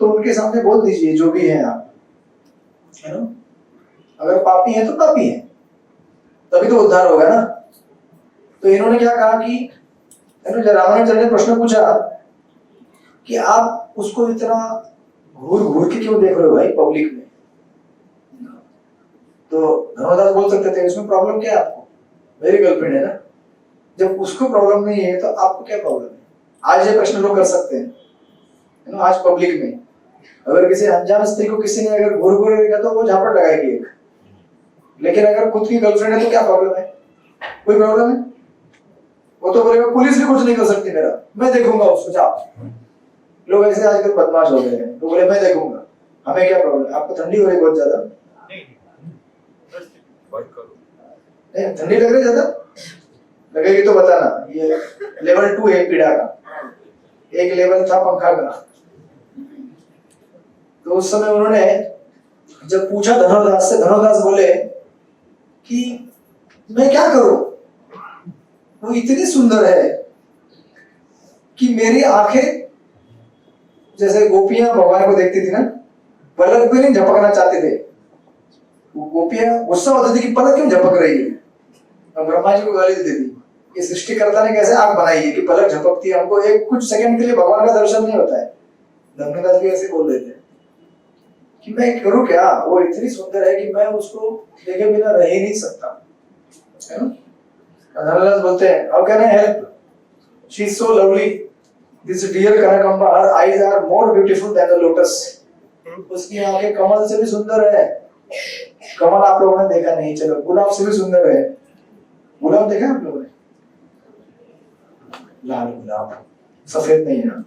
तो उनके सामने बोल दीजिए जो भी है आप, है ना। अगर पापी है तो पापी है, तभी तो उद्धार होगा ना। तो इन्होंने क्या कहा कि रामानुजन ने प्रश्न पूछा कि आप उसको इतना घूर घूर के क्यों देख रहे हो भाई पब्लिक में? तो धनुर्दास बोल सकते थे इसमें प्रॉब्लम क्या है आपको, मेरी गर्लफ्रेंड है ना। जब उसको प्रॉब्लम नहीं है तो आपको क्या प्रॉब्लम है? आज ये प्रश्न लोग कर सकते हैं, है ना। आज पब्लिक में अगर किसी अनजान स्त्री को किसी ने अगर घूर घूर देखा तो वो झापड़ लगाएगी एक, लेकिन अगर खुद की गर्लफ्रेंड है तो क्या प्रॉब्लम है? कोई प्रॉब्लम है? वो तो बोलेगा पुलिस भी कुछ नहीं कर सकती मेरा, मैं देखूंगा उसको, जाओ। लोग ऐसे आजकल बदमाश हो गए हैं, तो बोले मैं देखूंगा, हमें क्या प्रॉब्लम? आपको ठंडी हो रही है बहुत ज्यादा? नहीं ठंडी लग रही ज्यादा? लगेगी तो बताना। ये लेवल 2 है पीड़ा का, एक लेवल था पंखा का। तो उस समय उन्होंने जब पूछा धनुर्दास से, धनुर्दास बोले कि मैं क्या करूं, वो इतनी सुंदर है कि मेरी आंखें जैसे गोपियां भगवान को देखती थी ना, पलक भी नहीं झपकना चाहते थे। वो गोपियां गुस्सा होती थी कि पलक क्यों झपक रही है, और ब्रह्मा जी को गाली देती थी। ये सृष्टिकर्ता ने कैसे आंख बनाई है कि पलक झपकती है, हमको एक कुछ सेकंड के लिए भगवान का दर्शन नहीं होता है। धनुर्दास भी ऐसे बोल देते कि मैं करूं क्या, वो इतनी सुंदर है कि मैं उसको देखे बिना रह ही नहीं सकता, है ना। धनुर्दास बोलते हैं how can I help, she is so lovely, this dear Kanakamba, her eyes are more beautiful than the lotus. उसकी आंखें कमल से भी सुंदर है। कमल आप लोगों ने देखा नहीं, चलो गुलाब से भी सुंदर है। गुलाब देखा आप लोगों ने? लाल गुलाब, सफेद नहीं है।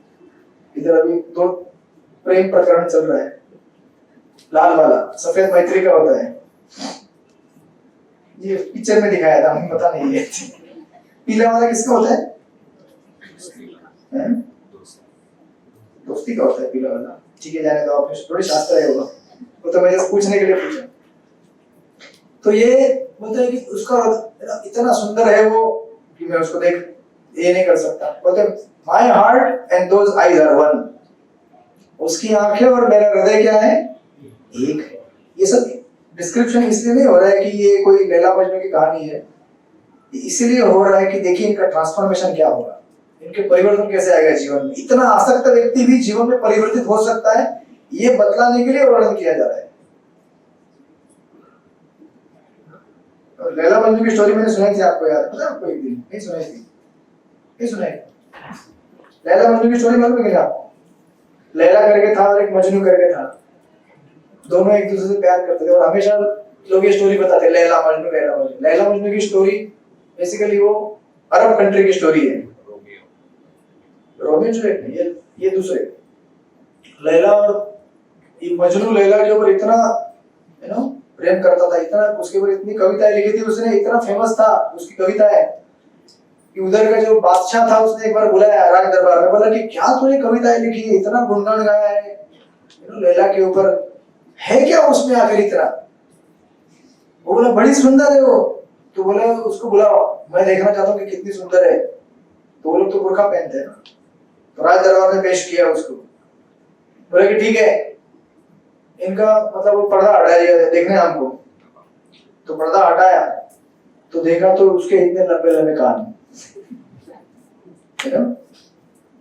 इधर अभी 2 प्रेम प्रकरण चल रहा है, लाल वाला, सफेद मैत्री का होता है। ये पिक्चर में दिखाया था, हमें पता नहीं है। पीला वाला किसका होता है? दोस्ती का होता है पीला वाला। ठीक है, जाने दो, आप थोड़ी शास्त्र है वो तो मैं जस्ट पूछने के लिए पूछा। तो ये बोलते हैं कि उसका इतना सुंदर है वो, कि मैं उसको देख ये नहीं कर सकता। बोलते my heart and those eyes are one, उसकी आंखें और मेरा हृदय क्या है, एक है। ये सब डिस्क्रिप्शन इसलिए नहीं हो रहा है कि ये कोई लैला मजनू की कहानी है, इसीलिए हो रहा है कि देखिए इनका ट्रांसफॉर्मेशन क्या होगा, इनके परिवर्तन कैसे आएगा जीवन में। इतना आसक्त व्यक्ति भी जीवन में परिवर्तित हो सकता है, ये बतलाने के लिए वर्णन किया जा रहा है। लैला मजनू की स्टोरी मैंने सुनाई थी आपको, याद पता है आपको? एक दिन नहीं सुनाई थी, नहीं सुनाई? लैला मजनू की स्टोरी मालूम है क्या आपको? लैला करके था और एक मजनू करके था, दोनों एक दूसरे से प्यार करते थे और हमेशा लोग ये स्टोरी बताते लैला मजनू लैला मजनू। लैला मजनू की स्टोरी बेसिकली वो अरब कंट्री की स्टोरी है। रोमियो जूलियट नहीं, ये दूसरे लैला और ये मजनू लैला के ऊपर इतना प्रेम करता था, इतना उसके ऊपर इतनी कविताएं लिखी थी उसने, इतना फेमस था उसकी कविताएं कि उधर का जो बादशाह था उसने एक बार बुलाया राज दरबार में, बोला कि क्या तूने कविताएं लिखी है, इतना गुणगान गाया है लैला के ऊपर, है क्या उसमें आखिर इतना? वो बोला बड़ी सुंदर है वो। तो बोला उसको बुलाओ, मैं देखना चाहता हूँ कि कितनी सुंदर है। तो वो लोग तो बुर्का पहनते हैं ना, तो राज दरबार में पेश किया उसको, बोला कि ठीक है इनका मतलब वो पर्दा हटाया देखने हमको। तो पर्दा हटाया तो देखा तो उसके इतने लंबे लंबे कान,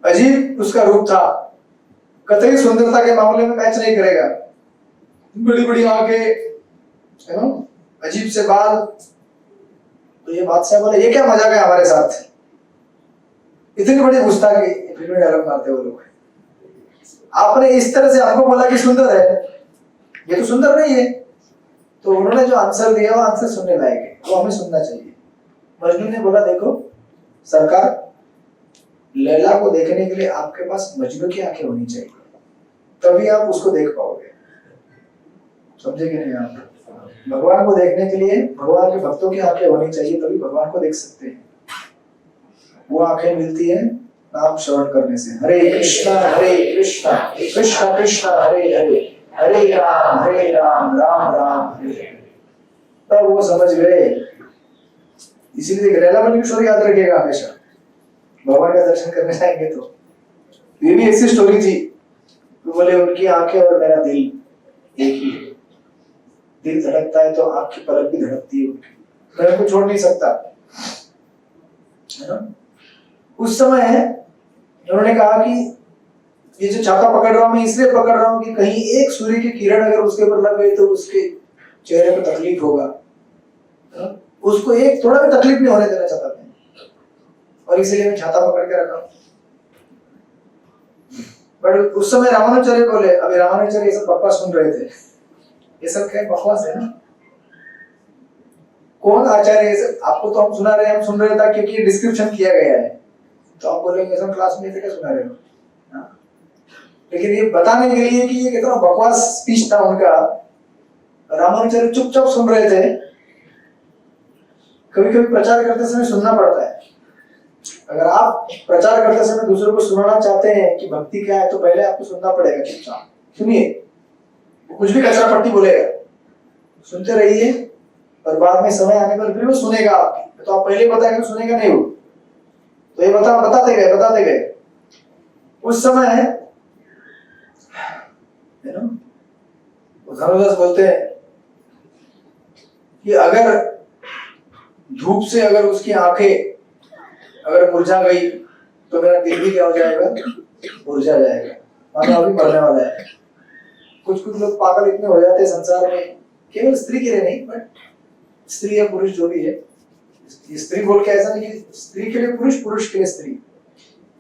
अजीब उसका रूप था, कतई सुंदरता के मामले में मैच नहीं करेगा, बड़ी बड़ी आंखें, अजीब से बाल। तो ये बादशाह बोले ये क्या मजाक है हमारे साथ, इतनी बड़ी गुस्ताखी, फिल्मी डायलॉग मारते वो लोग। आपने इस तरह से हमको बोला कि सुंदर है, ये तो सुंदर नहीं है। तो उन्होंने जो आंसर दिया वो आंसर सुनने लायक है, वो हमें सुनना चाहिए। मजनू ने बोला देखो सरकार, लैला को देखने के लिए आपके पास मजनू की आंखें होनी चाहिए, तभी आप उसको देख पाओगे। समझे कि नहीं आप? भगवान को देखने के लिए भगवान के भक्तों की आंखें होनी चाहिए, तभी भगवान को देख सकते हैं। वो आंखें मिलती है नाम श्रवण करने से। हरे कृष्णा कृष्ण कृष्ण हरे हरे, हरे राम राम राम हरे हरे। तब वो समझ गए। इसीलिए लैला मजनू की स्टोरी याद रखिएगा हमेशा, भगवान का दर्शन करने जाएंगे तो। ये भी ऐसी स्टोरी थी, तो बोले उनकी आंखें और मेरा दिल एक ही है, दिल धड़कता है तो आंख की पलक भी धड़कती है उनकी, मैं उनको छोड़ नहीं सकता, है ना? उस समय उन्होंने कहा कि ये जो छाता पकड़ रहा हूं मैं इसलिए पकड़ रहा हूं कि कहीं एक सूर्य की किरण अगर उसके ऊपर लग गई तो उसके चेहरे पर तकलीफ होगा, उसको एक थोड़ा भी तकलीफ नहीं होने देना चाहता मैं, और इसीलिए मैं छाता पकड़ के रखा। बट उस समय रामानुचार्य बोले, अभी रामानुचार्य ये सब बकवास सुन रहे थे, ये सब क्या बकवास है ना? कौन आचार्य है सब? आपको तो हम सुना रहे हैं, हम सुन रहे था क्योंकि डिस्क्रिप्शन किया गया है, तो आप बोलेंगे सब क्लास में क्या सुना रहे हो, लेकिन ये बताने के लिए कि ये कितना बकवास स्पीच था उनका, रामानुचार्य चुपचाप सुन रहे थे। कभी कभी प्रचार करते समय सुनना पड़ता है। अगर आप प्रचार करते समय दूसरों को सुनाना चाहते हैं कि भक्ति क्या है, तो पहले आपको सुनना पड़ेगा चुपचाप। सुनिए, कुछ भी कचरा पट्टी बोलेगा, सुनते रहिए, और बाद में समय आने पर फिर वो सुनेगा आपकी, तो आप पहले बताएंगे सुनेगा नहीं वो, तो ये बताते गए। उस समय है ना, धनुदास बोलते हैं कि अगर धूप से अगर उसकी आंखें अगर मुरझा गई तो मेरा दिल भी क्या हो जाएगा, मुरझा जाएगा, मानो अभी मरने वाला है। कुछ लोग पागल इतने हो जाते हैं संसार में, केवल स्त्री के लिए नहीं, बट स्त्री या पुरुष जो भी है, स्त्री बोल के ऐसा नहीं कि स्त्री के लिए पुरुष, पुरुष के लिए स्त्री,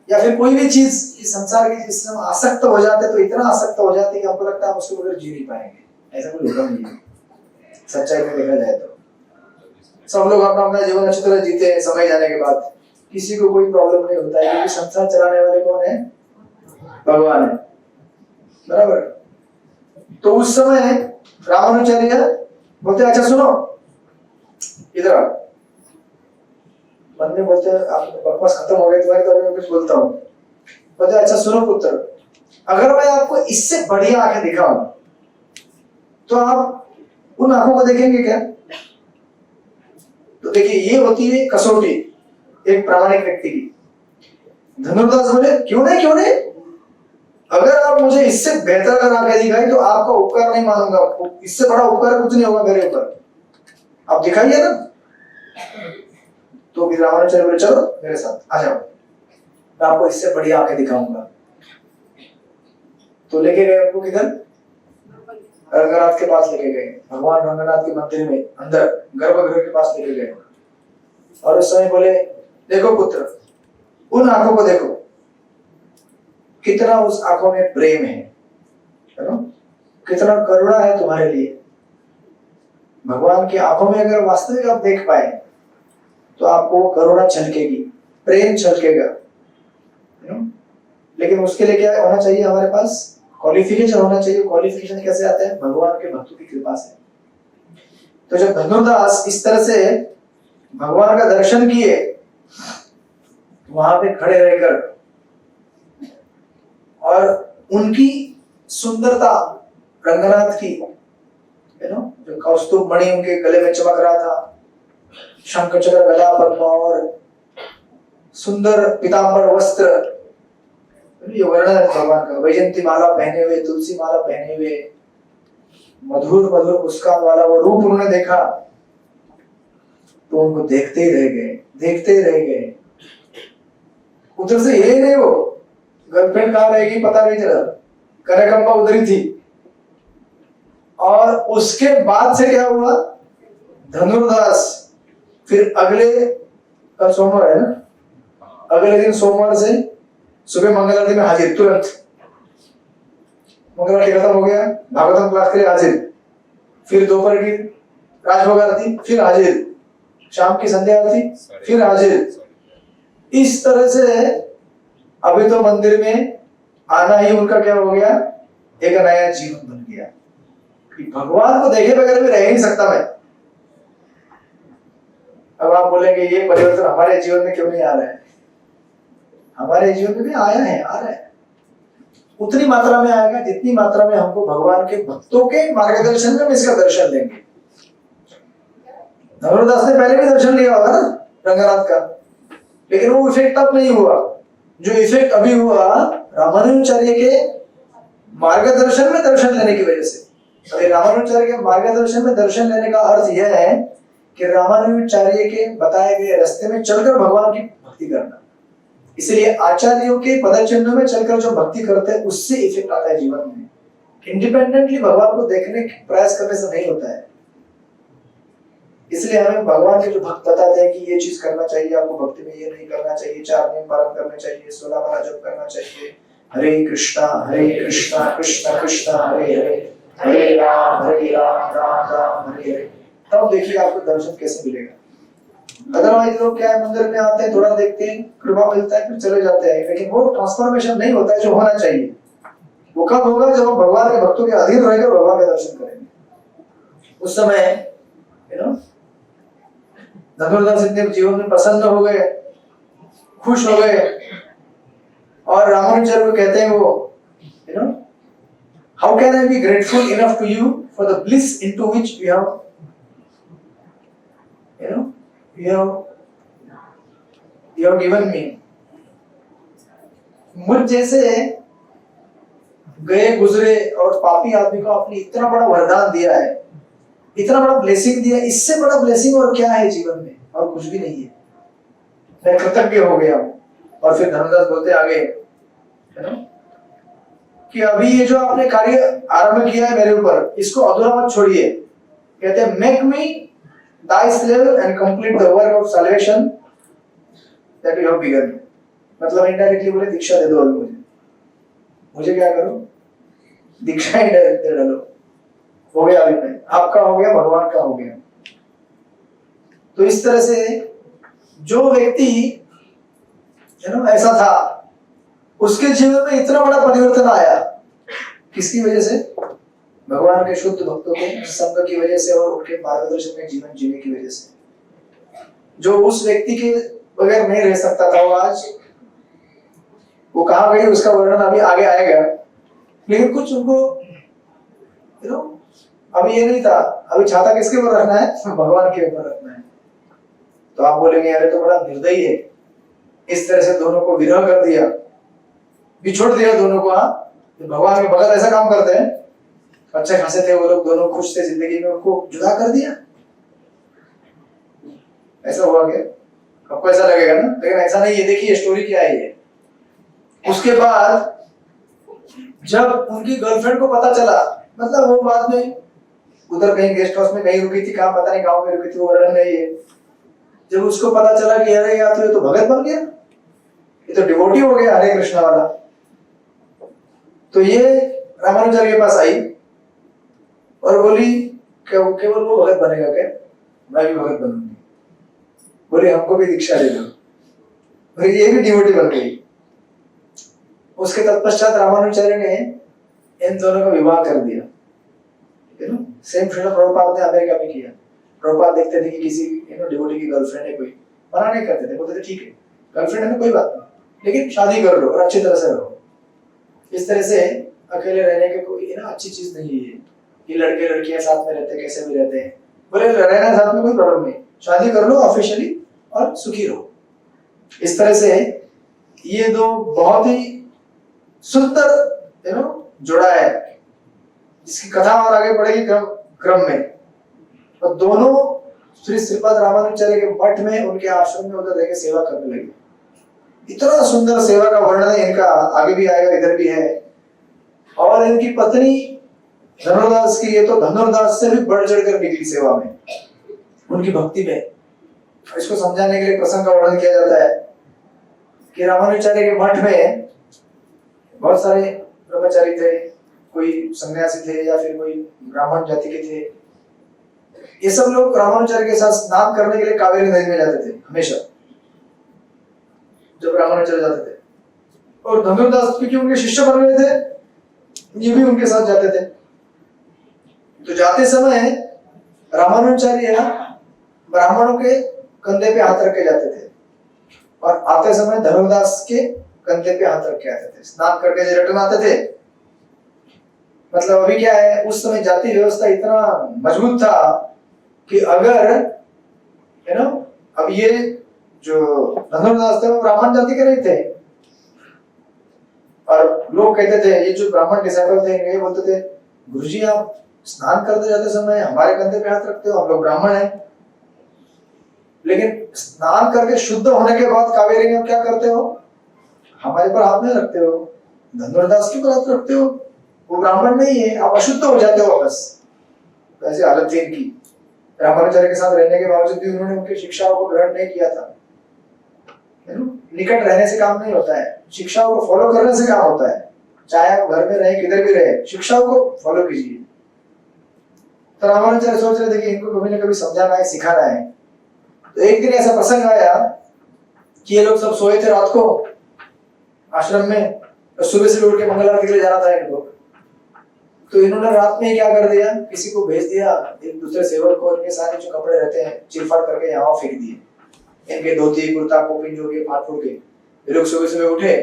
या फिर कोई भी चीज इस संसार की जिससे हम आसक्त हो जाते, तो इतना आसक्त हो जाते कि हमको लगता है हम उसके बगैर जी नहीं पाएंगे। ऐसा कोई होता नहीं है सच्चाई में देखा जाए तो। सब लोग अपना अपना जीवन अच्छी तरह जीते हैं समय जाने के बाद, किसी को कोई प्रॉब्लम नहीं होता है, क्योंकि संसार चलाने वाले कौन है? भगवान है, बराबर। तो उस समय रामानुचार्य बोलते अच्छा सुनो, इधर आओ। बंदे बोलते आप बकवास खत्म हो गई तुम्हारी, तो मैं कुछ बोलता हूँ। बोलते अच्छा सुनो पुत्र, अगर मैं आपको इससे बढ़िया आंखें दिखाऊं तो आप उन आंखों को देखेंगे क्या? तो देखिए, ये होती है कसौटी, एक प्रामाणिक व्यक्ति की। धनुर्दास बोले क्यों नहीं, अगर आप मुझे इससे बेहतर अगर आगे दिखाई तो आपका उपकार नहीं मानूंगा, इससे बड़ा उपकार कुछ नहीं होगा मेरे ऊपर, आप दिखाइए ना। तो फिर रामानुचार्य बोले चलो मेरे साथ आ जाओ, मैं आपको इससे बढ़िया आके दिखाऊंगा। तो लेके गए उनको किधर, रंगनाथ के पास लेके गए, भगवान रंगनाथ के मंदिर में अंदर गर्भगृह के पास लेके गए। और उस समय बोले देखो पुत्र, उन आंखों को देखो, कितना उस आंखों में प्रेम है ना, कितना करुणा है तुम्हारे लिए। भगवान की आंखों में अगर वास्तविक आप देख पाए तो आपको करुणा छलकेगी, प्रेम छलकेगा। लेकिन उसके लिए क्या होना चाहिए, हमारे पास क्वालिफिकेशन होना चाहिए। क्वालिफिकेशन कैसे आता है, भगवान के भक्तों की कृपा से। तो जब धनुर्दास इस तरह से भगवान का दर्शन किए, वहां पे खड़े रहकर और उनकी सुंदरता रंगनाथ की, जो कौस्तुभ मणि उनके गले में चमक रहा था, शंख चक्र गला पद्म और सुंदर पीतांबर वस्त्र, ये वर्णन है भगवान का। वैजयंती माला पहने हुए, तुलसी माला पहने हुए, मधुर मधुर मुस्कान वाला वो रूप उन्होंने देखा तो उनको देखते ही रह गए। उधर से ये नहीं, वो गर्लफ्रेंड कहाँ रहेगी पता नहीं चला, कनकम्बा उधर ही थी। और उसके बाद से क्या हुआ, धनुर्दास फिर अगले, कल सोमवार है ना, अगले दिन सोमवार से सुबह मंगल आरती में हाजिर, तुरंत मंगल आरती खत्म हो गया, भागवतम क्लास के लिए हाजिर, फिर दोपहर की राजभोग आरती फिर हाजिर, शाम की संध्या आरती फिर हाजिर। इस तरह से अभी तो मंदिर में आना ही उनका क्या हो गया, एक नया जीवन बन गया कि भगवान को देखे बगैर भी रह नहीं सकता मैं। अब आप बोलेंगे ये परिवर्तन हमारे जीवन में क्यों नहीं आ रहा है, हमारे जीवन में भी आया है, आ रहा है, उतनी मात्रा में आएगा जितनी मात्रा में हमको भगवान के भक्तों के मार्गदर्शन में इसका दर्शन लेंगे। धनुर्दास ने पहले भी दर्शन लिया होगा ना रंगनाथ का, लेकिन वो इफेक्ट तब नहीं हुआ जो इफेक्ट अभी हुआ रामानुजाचार्य के मार्गदर्शन में दर्शन लेने की वजह से। अभी रामानुजाचार्य के मार्गदर्शन में दर्शन लेने का अर्थ यह है कि रामानुजाचार्य के बताए गए रास्ते में चलकर भगवान की भक्ति करना। इसलिए आचार्यों के पदचिन्हों में चलकर जो भक्ति करते हैं उससे इफेक्ट आता है जीवन में। इंडिपेंडेंटली भगवान को देखने की प्रयास करने से नहीं होता है। इसलिए हमें भगवान के जो भक्त बताते हैं कि ये चीज करना चाहिए आपको भक्ति में, ये नहीं करना चाहिए, 4 नियम पालन करने चाहिए, 16 माला जप करना चाहिए, हरे कृष्णा कृष्ण कृष्ण हरे हरे, हरे राम राम राम हरे हरे। तब देखिए आपको दर्शन कैसे मिलेगा। अदरवाइज लोग क्या है, मंदिर में आते हैं, थोड़ा देखते हैं, कृपा मिलता है, फिर चले जाते हैं, लेकिन वो ट्रांसफॉर्मेशन नहीं होता है जो होना चाहिए। वो कब होगा, जब हम भगवान के भक्तों के अधीन रहकर भगवान के दर्शन करेंगे। उस समय धनुर्दास इतने जीवन में प्रसन्न हो गए, खुश हो गए, और रामानुजाचार्य को कहते हैं वो, how can I be grateful enough to you for the bliss into which you have given me. मुझ जैसे गए गुजरे और पापी आदमी को आपने इतना बड़ा वरदान दिया है, इतना बड़ा ब्लेसिंग दिया, इससे बड़ा ब्लेसिंग और क्या है जीवन में, और कुछ भी नहीं है। मैं कृतज्ञ हो गया हूं। और फिर धनुर्दास बोलते आगे कि अभी ये जो आपने कार्य आरंभ किया है मेरे ऊपर, इसको अधूरा मत छोड़िए। कहते हैं make me thy slave and complete the work of salvation that you have begun। मतलब इनडायरेक्टली बोले दीक्षा दे दो अभी मुझे क्या करो, दीक्षा इनडायरेक्ट दे डालो। हो गया अभी मैं, आपका हो गया, भगवान का हो गया। तो इस तरह से जो व्यक्ति ऐसा था, उसके जीवन में इतना बड़ा परिवर्तन आया, किसकी वजह से, भगवान के शुद्ध भक्तों के संग की वजह से और उनके मार्गदर्शन में जीवन जीने की वजह से। जो उस व्यक्ति के बगैर नहीं रह सकता था, वो आज वो कहाँ गई उसका वर्णन अभी आगे आएगा। लेकिन कुछ उनको अभी ये नहीं था, अभी छाता किसके ऊपर रखना है, भगवान के ऊपर रखना है। तो आप बोलेंगे अरे तो बड़ा निर्दयी है, इस तरह से दोनों को विरह कर दिया, बिछोड़ दिया दोनों को। हाँ, तो भगवान के भगत ऐसा काम करते हैं, अच्छे खासे थे वो लोग, दोनों खुश थे जिंदगी में, उनको जुदा कर दिया। ऐसा हुआ क्या? आपको ऐसा लगेगा ना, लेकिन ऐसा नहीं है। देखिए स्टोरी क्या है ये। उसके बाद जब उनकी गर्लफ्रेंड को पता चला, मतलब वो बाद में उधर कहीं गेस्ट हाउस में कहीं रुकी थी, कहाँ पता नहीं, गांव में रुकी थी, वो वर्णन नहीं है। जब उसको पता चला कि अरे यार तो ये तो भगत बन गया, ये तो डिवोटी हो गया हरे कृष्णा वाला, तो ये रामानुजाचार्य के पास आई और बोली केवल वो भगत बनेगा क्या? मैं भी भगत बनूंगी। बोले हमको भी दीक्षा दे दो। बोले ये भी डिवोटी बन गई। उसके तत्पश्चात रामानुजाचार्य ने इन दोनों का विवाह कर दिया। सेम श्रील प्रभुपाद ने अमेरिका में किया। प्रभुपाद देखते थे कि किसी डिवोटी की गर्लफ्रेंड है, कोई मना नहीं करते थे, बोलते थे ठीक है गर्लफ्रेंड है ना, कोई बात नहीं, लेकिन शादी कर लो और अच्छी तरह से रहो। इस तरह से अकेले रहने के कोई अच्छी चीज नहीं है कि लड़के लड़कियां साथ में रहते कैसे भी रहते हैं। बोले रहना साथ में कोई प्रॉब्लम नहीं, शादी कर लो ऑफिशियली और सुखी रहो। इस तरह से ये दो बहुत ही सुंदर जोड़ा है, जिसकी कथा और आगे बढ़ेगी क्रम में। और दोनों श्री श्रीपाद रामानुजाचार्य के मठ में, उनके आश्रम में उधर रहकर सेवा करने लगे। इतना सुंदर सेवा का वर्णन है इनका, आगे भी आएगा, इधर भी है। और इनकी पत्नी धनुर्दास की, ये तो धनुर्दास से भी बढ़ चढ़ कर निकली सेवा में, उनकी भक्ति में। इसको समझाने के लिए प्रसंग का वर्णन किया जाता है कि रामानुजाचार्य के मठ में बहुत सारे ब्रह्मचारी थे, कोई सन्यासी थे या फिर कोई ब्राह्मण जाति के थे। ये सब लोग रामानुजाचार्य के साथ स्नान करने के लिए कावेरी नदी में जाते थे हमेशा, जब रामानुजाचार्य जाते थे। और धनुर्दास क्योंकि उनके शिष्य बन गए थे, ये भी उनके साथ जाते थे। तो जाते समय रामानुजाचार्य ब्राह्मणों के कंधे पे हाथ रख के जाते थे और आते समय धनुर्दास के कंधे पे हाथ रख के आते थे। स्नान करके जो रिटर्न आते थे, मतलब अभी क्या है, उस समय जाति व्यवस्था इतना मजबूत था कि अगर अब ये जो धनुर्दास थे वो ब्राह्मण जाति के नहीं थे, और लोग कहते थे, ये जो ब्राह्मण डिसाइपल थे ये बोलते थे, गुरुजी आप स्नान करते जाते समय हमारे कंधे पे हाथ रखते हो, हम लोग ब्राह्मण हैं, लेकिन स्नान करके शुद्ध होने के बाद कावेरी में क्या करते हो, हमारे पर हाथ नहीं रखते हो, धनुर्दास के पर हाथ रखते हो, वो ब्राह्मण नहीं है, आप अशुद्ध हो जाते हो वापस। तो ऐसी हालत थी इनकी। रामानुजाचार्य के साथ रहने के बावजूद भी उन्होंने उनकी शिक्षाओं को ग्रहण नहीं किया था। निकट रहने से काम नहीं होता है, शिक्षाओं को फॉलो करने से काम होता है। चाहे आप घर में रहे, किधर भी रहे, शिक्षाओं को फॉलो कीजिए। तो रामानुजाचार्य सोच रहे थे कि इनको कभी ना कभी समझाना है, सिखाना है। तो एक दिन ऐसा प्रसंग आया कि ये लोग सब सोए थे रात को आश्रम में, और सुबह से उठ के मंगल आरती के लिए जाना था इनको। तो इन्होंने रात में क्या कर दिया, किसी को भेज दिया, एक दूसरे सेवक को, इनके सारे जो कपड़े रहते हैं चिरफाड़ करके यहाँ फेंक दिए। इनके धोती कुर्ता कोपिन जो के फाड़ फूड़ के। ये लोग सुबह सुबह उठे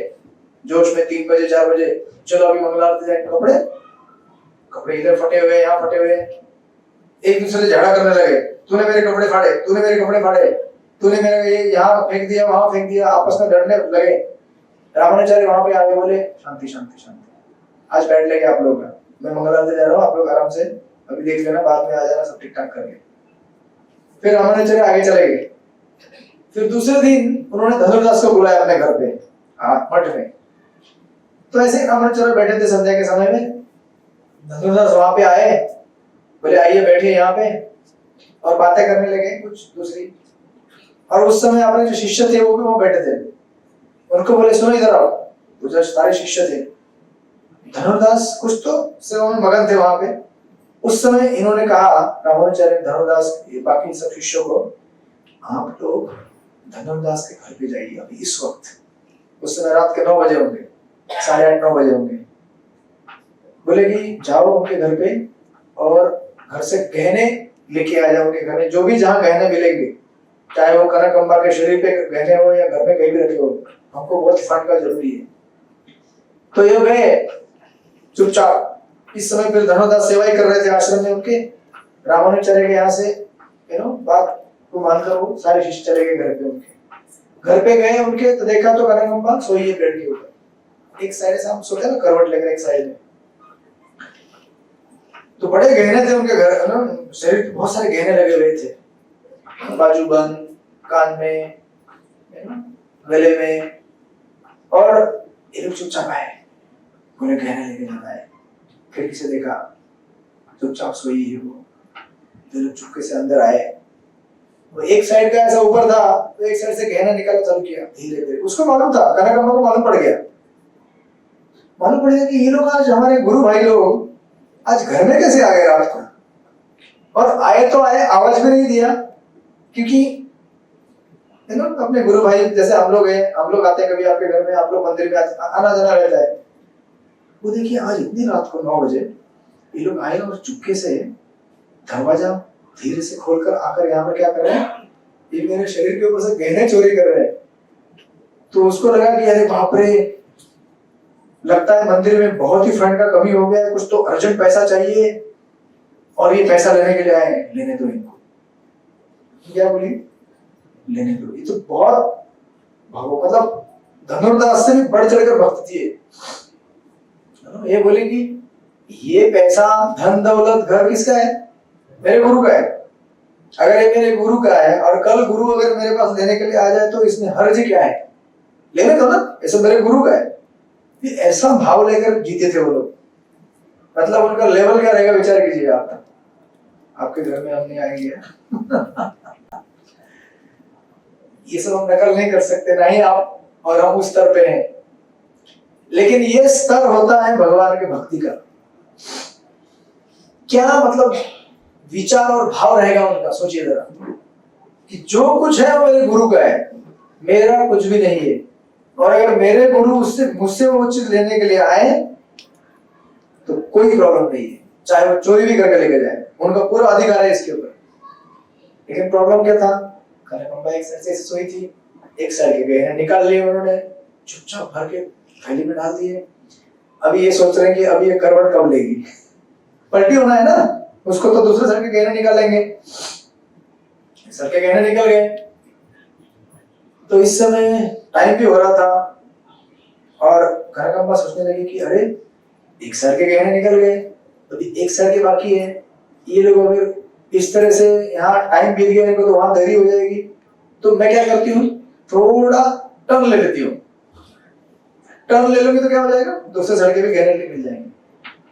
जोश में, 3 बजे 4 बजे, चलो अभी मंगल आरती जाएंगे। कपड़े इधर फटे हुए, यहाँ फटे हुए, एक दूसरे से झगड़ा करने लगे, तूने मेरे कपड़े फाड़े, तूने मेरे कपड़े फाड़े, तूने मेरे ये यहाँ फेंक दिया, वहां फेंक दिया, आपस में लड़ने लगे। रामानुजाचार्य वहां पे आगे बोले, शांति शांति शांति, आज बैठ लेंगे आप लोग, मैं मंगल आरती जा रहा हूँ, आप लोग आराम से अभी देख लेना, बाद में आ जाना, सब ठीक ठाक करके। फिर रामानुजाचार्य आगे चले गए। फिर दूसरे दिन उन्होंने धनुर्दास को बुलाया अपने घर पे, मठ में। तो ऐसे रामानुजाचार्य बैठे थे संध्या के समय में, धनुर्दास वहां पे आए, बोले आइए बैठे यहाँ पे, और बातें करने लगे कुछ दूसरी। और उस समय अपने जो शिष्य थे वो भी वहां बैठे थे। उनको बोले सुनो इधर आओ, जो सारे शिष्य थे। धनुर्दास कुछ तो सेवा में मगन थे वहां पे। उस समय इन्होंने कहा, रामानुजाचार्य धनुर्दास बाकी सब शिष्यों को, आप लोग धनुर्दास के घर पे जाइए अभी इस वक्त। उस समय रात के 9 बजे होंगे, 8:30 9 बजे होंगे। बोले कि जाओ उनके घर पे और घर से गहने लेके आ जाओ। उनके घर में जो भी जहाँ गहने मिलेंगे, चाहे वो कनक अम्बा के शरीर पे गहने हो या घर में कहीं भी रखे हो, हमको बहुत फंड का जरूरी है। तो ये गए चुपचाप। इस समय फिर धनुर्दास सेवाई कर रहे थे आश्रम में उनके। रामानुजाचार्य के यहाँ से बात को मानकर वो सारे शिष्य चले गए घर पे उनके। घर पे गए उनके तो देखा तो कनकम्बा सोई है बेड के ऊपर, एक साइड से हम सोते हैं ना करवट लेकर एक साइड में, तो बड़े गहने थे उनके घर ना, शरीर पे बहुत सारे गहने लगे हुए थे, बाजू बंद, कान में, गले में, और ये लोग चुपचाप आए, बोले गहने लेके जाना है, खिड़की से देखा चुपचाप सोई है वो, तो लोग चुपके से अंदर आए, वो एक साइड का ऐसा ऊपर था तो एक साइड से गहना निकालना चालू किया धीरे धीरे, उसको मालूम था, कनकम्बा को मालूम पड़ गया कि ये लोग आज हमारे गुरु भाई लोग आज घर में कैसे आ गए रात को, और आए तो आए, आवाज भी नहीं दिया, क्योंकि अपने गुरु भाई जैसे हम लोग हैं, हम लोग आते हैं कभी आपके घर में, आप लोग मंदिर में आना जाना रहता है, वो देखिए आज इतनी रात को 9 बजे ये लोग आए और चुपके से दरवाजा धीरे से खोलकर आकर यहाँ पर क्या कर रहे हैं, ये मेरे शरीर के ऊपर से गहने चोरी कर रहे हैं। तो उसको लगा कि अरे बाप रे, लगता है मंदिर में बहुत ही फंड का कमी हो गया है, कुछ तो अर्जेंट पैसा चाहिए और ये पैसा लेने के लिए आए हैं, लेने दो इनको। क्या बोली, लेने दो। ये तो बहुत मतलब धनुर्दास से भी बढ़ चढ़कर भक्ति है। ये बोले कि ये पैसा धन दौलत घर किसका है, मेरे गुरु का है। अगर ये मेरे गुरु का है और कल गुरु अगर मेरे पास लेने के लिए आ जाए तो इसमें हर्ज क्या है, लेने दो ना, ऐसा मेरे गुरु का है। ये ऐसा भाव लेकर जीते थे वो लोग, मतलब उनका लेवल क्या रहेगा विचार कीजिए आप। आपके घर में हम नहीं आएंगे ये सब हम नकल नहीं कर सकते, ना ही आप और हम उस स्तर पे हैं, लेकिन ये स्तर होता है भगवान के भक्ति का। क्या मतलब विचार और भाव रहेगा उनका, सोचिए जरा कि जो कुछ है वो मेरे गुरु का है, मेरा कुछ भी नहीं है। और अगर मेरे गुरु मुझसे वो चीज लेने के लिए आए तो कोई प्रॉब्लम नहीं है, चाहे वो चोरी भी करके लेके जाए, उनका पूरा अधिकार है इसके ऊपर। लेकिन प्रॉब्लम क्या था, कनकम्बा एक साइड से सोई थी, एक साइड के गहने निकाल लिए उन्होंने, चुपचाप भर के थैली में डाल दिए। अभी ये सोच रहे हैं कि अभी ये करवट कब लेगी, पलटी होना है ना, उसको तो दूसरे सर के गहने निकालेंगे। सर के गहने निकल गए, तो इस समय टाइम भी हो रहा था और कनकम्बा सोचने लगी कि अरे एक सर के गहने निकल गए, अभी एक सर के बाकी है, ये लोग अगर इस तरह से यहाँ टाइम बीत गया इनको तो वहां देरी हो जाएगी, तो मैं क्या करती हूँ, थोड़ा टर्न ले लेती हूँ। टर्न ले लूंगी तो क्या हो जाएगा, दूसरे सर के भी गहने मिल जाएंगे।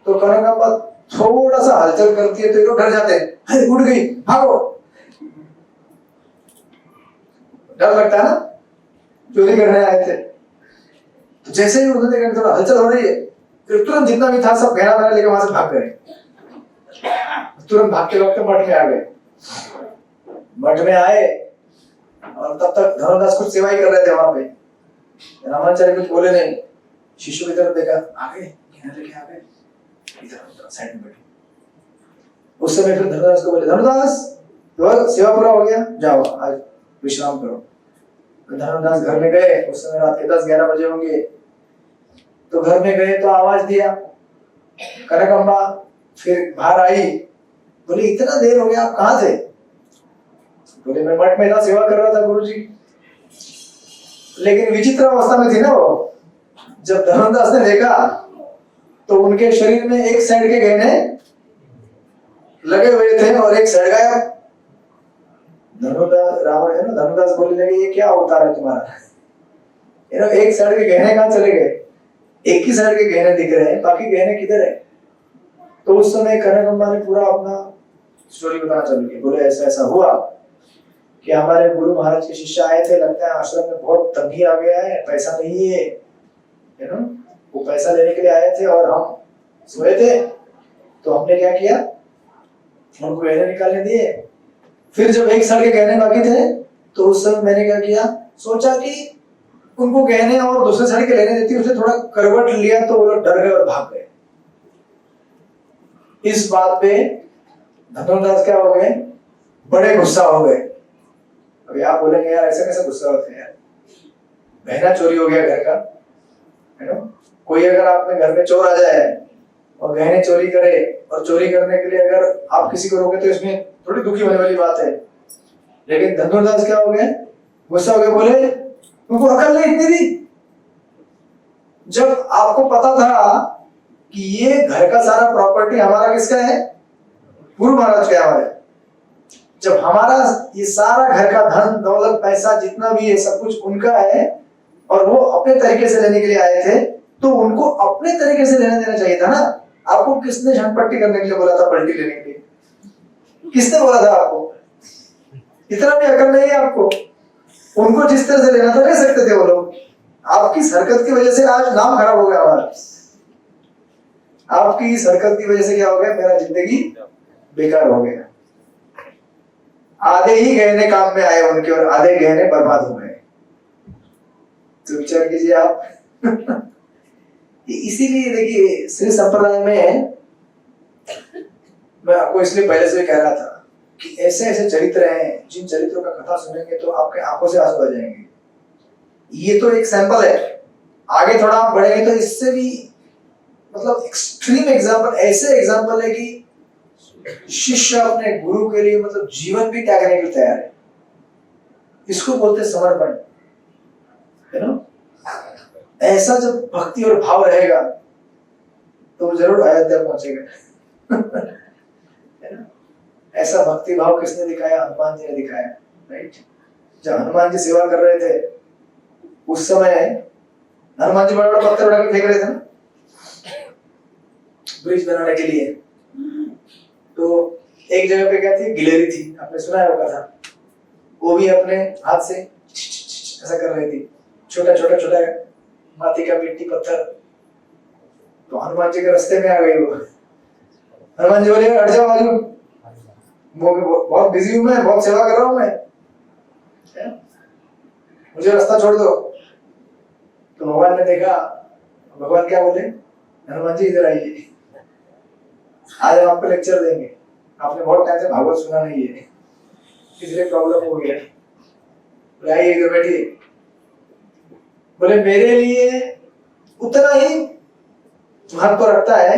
तो कनकम्बा थोड़ा सा हलचल करती है तो ये लोग डर जाते हैं, उठ गई भागो, डर लगता है ना, चोरी करने आए थे। तो जैसे ही उन्होंने देखा थोड़ा हलचल हो रही है, फिर तुरंत जितना भी था सब गहना वहना लेकर वहां से भाग गए। तुरंत भागते वक्त मठ में आ गए। मठ में आए और तब तक धनुर्दास कुछ सेवा ही कर रहे थे वहां पे। रामाचार्य कुछ बोले नहीं, शिष्य की तरफ देखा, आ गए गहना लेके आ गए, इधर साइड में बैठे। उस समय फिर धनुर्दास को बोले, धनुर्दास सेवा पूरा हो गया, जाओ आज विश्राम करो। धनुर्दास घर में गए, उस समय रात के 10-11 बजे होंगे। तो घर में गए तो आवाज दिया, कनकम्बा फिर बाहर आई, बोले इतना देर हो गया, आप कहाँ थे? बोले मैं मठ में था, सेवा कर रहा था गुरुजी। लेकिन विचित्र अवस्था में थी ना वो। जब धनुर्दास ने देखा तो उनके शरीर में एक साइड के गहने लगे हुए थे और एक साइड गायब। धनुर्दास बोलने लगे, ये क्या अवतार है तुम्हारा? एक साइड के गहने कहाँ चले गए? एक ही साइड के गहने दिख रहे हैं, बाकी गहने किधर है? तो उस समय कनकम्बा ने पूरा अपना स्टोरी बताना चालू किया। बोले ऐसा ऐसा हुआ कि हमारे गुरु महाराज के शिष्य आए थे, लगता है आश्रम में बहुत तंगी आ गया है, पैसा नहीं है, वो पैसा लेने के लिए आए थे और हम सोए थे, तो हमने क्या किया, उनको गहने निकालने दिए। फिर जब एक साल के गहने बाकी थे तो उस समय मैंने क्या किया, सोचा कि उनको गहने और दूसरे साल के लेने देती, उसने थोड़ा करवट लिया तो वो लोग डर गए और भाग गए। इस बात पे धनुर्दास क्या हो गए, बड़े गुस्सा हो गए। अभी आप बोलेंगे यार ऐसे कैसे गुस्सा होते हैं यार, गहना चोरी हो गया घर का, है ना। कोई अगर आपने घर में चोर आ जाए और गहने चोरी करे, और चोरी करने के लिए अगर आप किसी को रोके तो इसमें थोड़ी दुखी होने वाली बात है। लेकिन धनुर्दास क्या हो गए, गुस्सा हो गए, बोले उनको अकल नहीं इतनी थी। जब आपको पता था कि ये घर का सारा प्रॉपर्टी हमारा किसका है, गुरु महाराज का हमारे, जब हमारा ये सारा घर का धन दौलत पैसा जितना भी है सब कुछ उनका है और वो अपने तरीके से लेने के लिए आए थे, तो उनको अपने तरीके से लेना देना चाहिए था ना। आपको किसने झंडपट्टी करने के लिए बोला था, पलटी लेने के लिए किसने बोला था आपको? इतना भी अकल नहीं है आपको। उनको जिस तरह से लेना था ले सकते थे वो लोग। आपकी इस हरकत की वजह से आज नाम खराब हो गया हमारा। आपकी इस हरकत की वजह से क्या हो गया, मेरा जिंदगी बेकार हो गया। आधे ही गहने काम में आए उनके और आधे गहने बर्बाद हो गए। तो विचार कीजिए आप। इसीलिए देखिए श्री संप्रदाय में मैं आपको इसलिए पहले से कह रहा था कि ऐसे ऐसे चरित्र हैं जिन चरित्रों का कथा सुनेंगे तो आपके आंखों से आंसू आ जाएंगे। ये तो एक सैंपल है, आगे थोड़ा आप बढ़ेंगे तो इससे भी मतलब एक्सट्रीम एग्जांपल, ऐसे एग्जांपल है कि शिष्य अपने गुरु के लिए मतलब जीवन भी त्यागने के लिए तैयार है। इसको बोलते हैं समर्पण, है ना। ऐसा जब भक्ति और भाव रहेगा तो जरूर अयोध्या पहुंचेगा। है ना। ऐसा भक्ति भाव किसने दिखाया, हनुमान जी ने दिखाया, राइट। जब हनुमान जी सेवा कर रहे थे उस समय हनुमान जी बड़ा बड़ा पत्थर उठा के फेंक रहे थे ना ब्रिज बनाने के लिए। तो एक जगह पे क्या थी, गिलहरी थी, आपने सुना है वो कथा। वो भी अपने हाथ से ऐसा कर रही थी, छोटा छोटा छोटा माटी का मिट्टी पत्थर। तो हनुमान जी के रास्ते में आ गई वो। हनुमान जी बोले हट जाओ बाजू, बहुत बिजी हूं मैं, बहुत सेवा कर रहा हूं मैं, मुझे रास्ता छोड़ दो। तो भगवान ने देखा, भगवान क्या बोले, हनुमान जी इधर आइए, आज हम आपको लेक्चर देंगे, आपने बहुत टाइम से भागवत सुना नहीं है, इसलिए प्रॉब्लम हो गया, आइए इधर बैठिए। बोले मेरे लिए उतना ही महत्व रखता है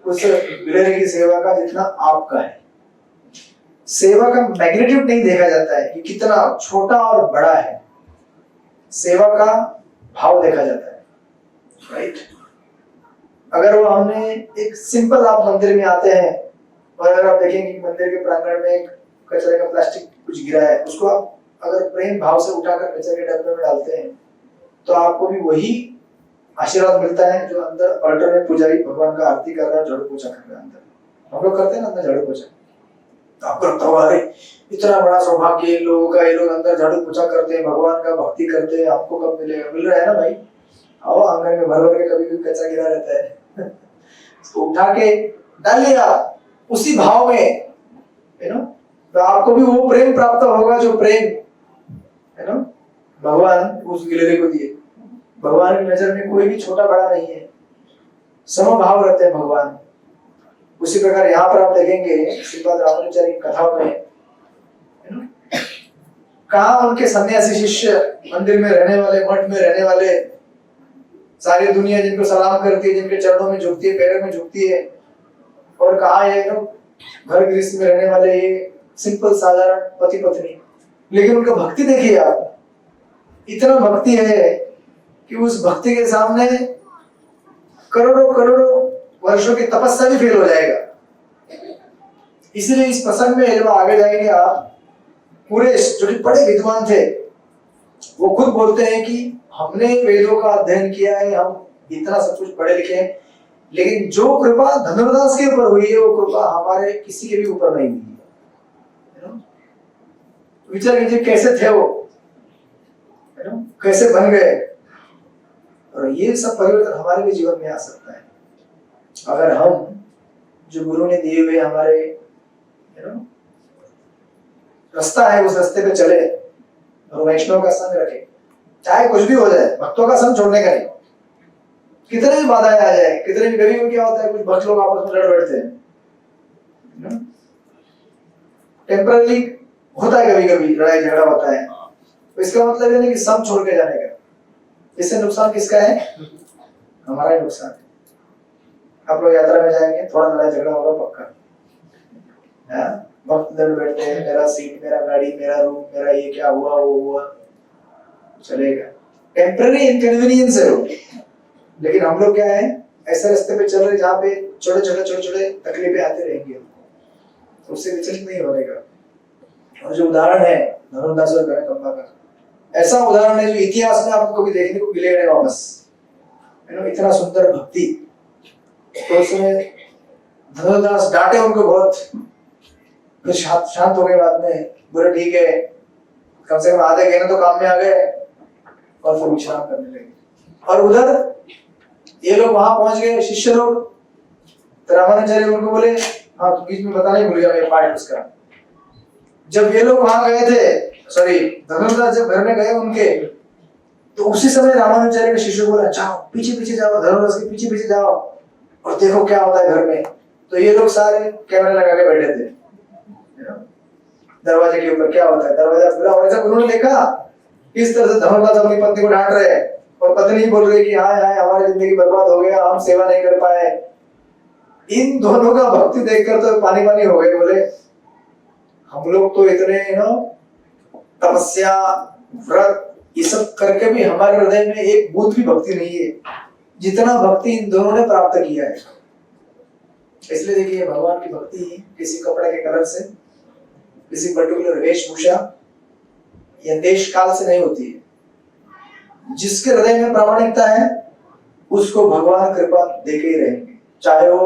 उस गिलहरी की सेवा का जितना आपका है। सेवा का मैग्नीट्यूड नहीं देखा जाता है कि कितना छोटा और बड़ा है, सेवा का भाव देखा जाता है, राइट। अगर वो हमने एक सिंपल, आप मंदिर में आते हैं और अगर आप देखेंगे कि मंदिर के प्रांगण में एक कचरे का प्लास्टिक कुछ गिरा है, उसको आप अगर प्रेम भाव से उठाकर कचरे के डब्बे में डालते हैं तो आपको भी वही आशीर्वाद मिलता है जो अंदर अल्टर में पुजारी भगवान का आरती कर रहा है, झाड़ू पोछा कर रहा है। अंदर हम लोग करते हैं ना अंदर झाड़ू पोछा, तो आपको लगता होगा अरे इतना बड़ा सौभाग्य लोगों का, ये लोग अंदर झाड़ू पोछा करते हैं, भगवान का भक्ति करते हैं, आपको कब मिलेगा? मिल रहा है ना भाई। आओ आंगन में भर भर के कभी कभी कचरा गिरा रहता है, उसको उठा के डालिए आप उसी भाव में, है ना। तो आपको भी वो प्रेम प्राप्त होगा जो प्रेम, है ना, भगवान उस गिलहरी को दिए। भगवान की नजर में कोई भी छोटा बड़ा नहीं है, समभाव रहते हैं भगवान। उसी प्रकार यहाँ पर आप देखेंगे श्रीपाद रामानुजाचार्य की कथाओं में, है ना, कहाँ उनके सन्यासी शिष्य मंदिर में रहने वाले, मठ में रहने वाले, सारी दुनिया जिनको सलाम करती है, जिनके चरणों में झुकती है, पैरों में झुकती है, और कहा ये घर गृहस्थ में रहने वाले ये सिंपल साधारण पति पत्नी। लेकिन उनका भक्ति देखिए आप, इतना भक्ति है कि उस भक्ति के सामने करोड़ों करोड़ों वर्षों की तपस्या भी फेल हो जाएगा। इसलिए इस प्रसंग में जब आगे जाएंगे आप, पूरे जो कि बड़े विद्वान थे वो खुद बोलते हैं कि हमने वेदों का अध्ययन किया है, हम इतना सब कुछ पढ़े लिखे हैं, लेकिन जो कृपा धनुर्दास के ऊपर हुई है वो कृपा हमारे किसी के भी ऊपर नहीं हुई है। विचार कीजिए कैसे थे वो, है ना, कैसे बन गए। और ये सब परिवर्तन हमारे भी जीवन में आ सकता है अगर हम जो गुरु ने दिए हुए हमारे, है ना, रास्ता है उस रास्ते पे चले और वैष्णव का संग रखें, चाहे कुछ भी हो जाए, भक्तों का संग छोड़ने का नहीं। कितने भी बाधाएं आ जाए, कितने भी, कभी क्या होता है कुछ भक्त लोग आपस में लड़ बैठते हैं, टेम्पररी होता है, कभी कभी लड़ाई झगड़ा होता है, तो इसका मतलब ये नहीं कि संग छोड़ के जाने का। इससे नुकसान किसका है? हमारा ही नुकसान है। आप लोग यात्रा में जाएंगे, थोड़ा लड़ाई झगड़ा होगा पक्का, भक्त लड़ बैठते हैं, मेरा सीट, मेरा गाड़ी, मेरा रूम, मेरा ये क्या हुआ वो हुआ, चलेगा, टेम्पररी इनकन्वीनियंस है वो। लेकिन हम लोग क्या है, ऐसे रास्ते पे चल रहे जहाँ पे छोटे छोटे तकलीफें आते रहेंगे, तो उससे विचलित नहीं होगा। और जो उदाहरण है धनुर्दास और गणकंबा का, ऐसा उदाहरण है जो इतिहास में आपको कभी देखने को मिलेगा नहीं वापस, है ना। इतना सुंदर भक्ति, तो उसमें धनुर्दास डांटे उनको बहुत, फिर शांत हो गए बाद में, बोले ठीक है, कम से कम आधे घंटे तो काम में आ गए, और फिर विश्राम करने लगे। और उधर ये लोग वहां पहुंच गए, शिष्य लोग, तो रामानुजाचार्य उनको बोले, हाँ तो बीच में बताना ही भूल गया मैं पार्ट उसका। जब ये लोग वहां गए थे, सॉरी धनुर्दास जब घर में गए उनके, तो उसी समय रामानुजाचार्य के शिष्य बोला, जाओ पीछे पीछे जाओ, धनुर्दास के पीछे पीछे जाओ और देखो क्या होता है घर में। तो ये लोग सारे कैमरे लगा के बैठे थे दरवाजे के ऊपर, क्या होता है, दरवाजा खुला, और जब उन्होंने देखा इस तरह से धनुर्दास अपनी पत्नी को डांट रहे हैं, और पत्नी बोल रही कि हाय हाय हमारी जिंदगी बर्बाद हो गया, हम सेवा नहीं कर पाए। इन दोनों का भक्ति देखकर तो पानी पानी हो गए, बोले हम लोग तो इतने तपस्या व्रत ये सब करके भी हमारे हृदय में एक बूंद भी भक्ति नहीं है, जितना भक्ति इन दोनों ने प्राप्त किया है। इसलिए देखिए, भगवान की भक्ति किसी कपड़े के कलर से, किसी पर्टिकुलर वेशभूषा या देश काल से नहीं होती है। जिसके हृदय में प्रामाणिकता है उसको भगवान कृपा देके ही रहेंगे, चाहे वो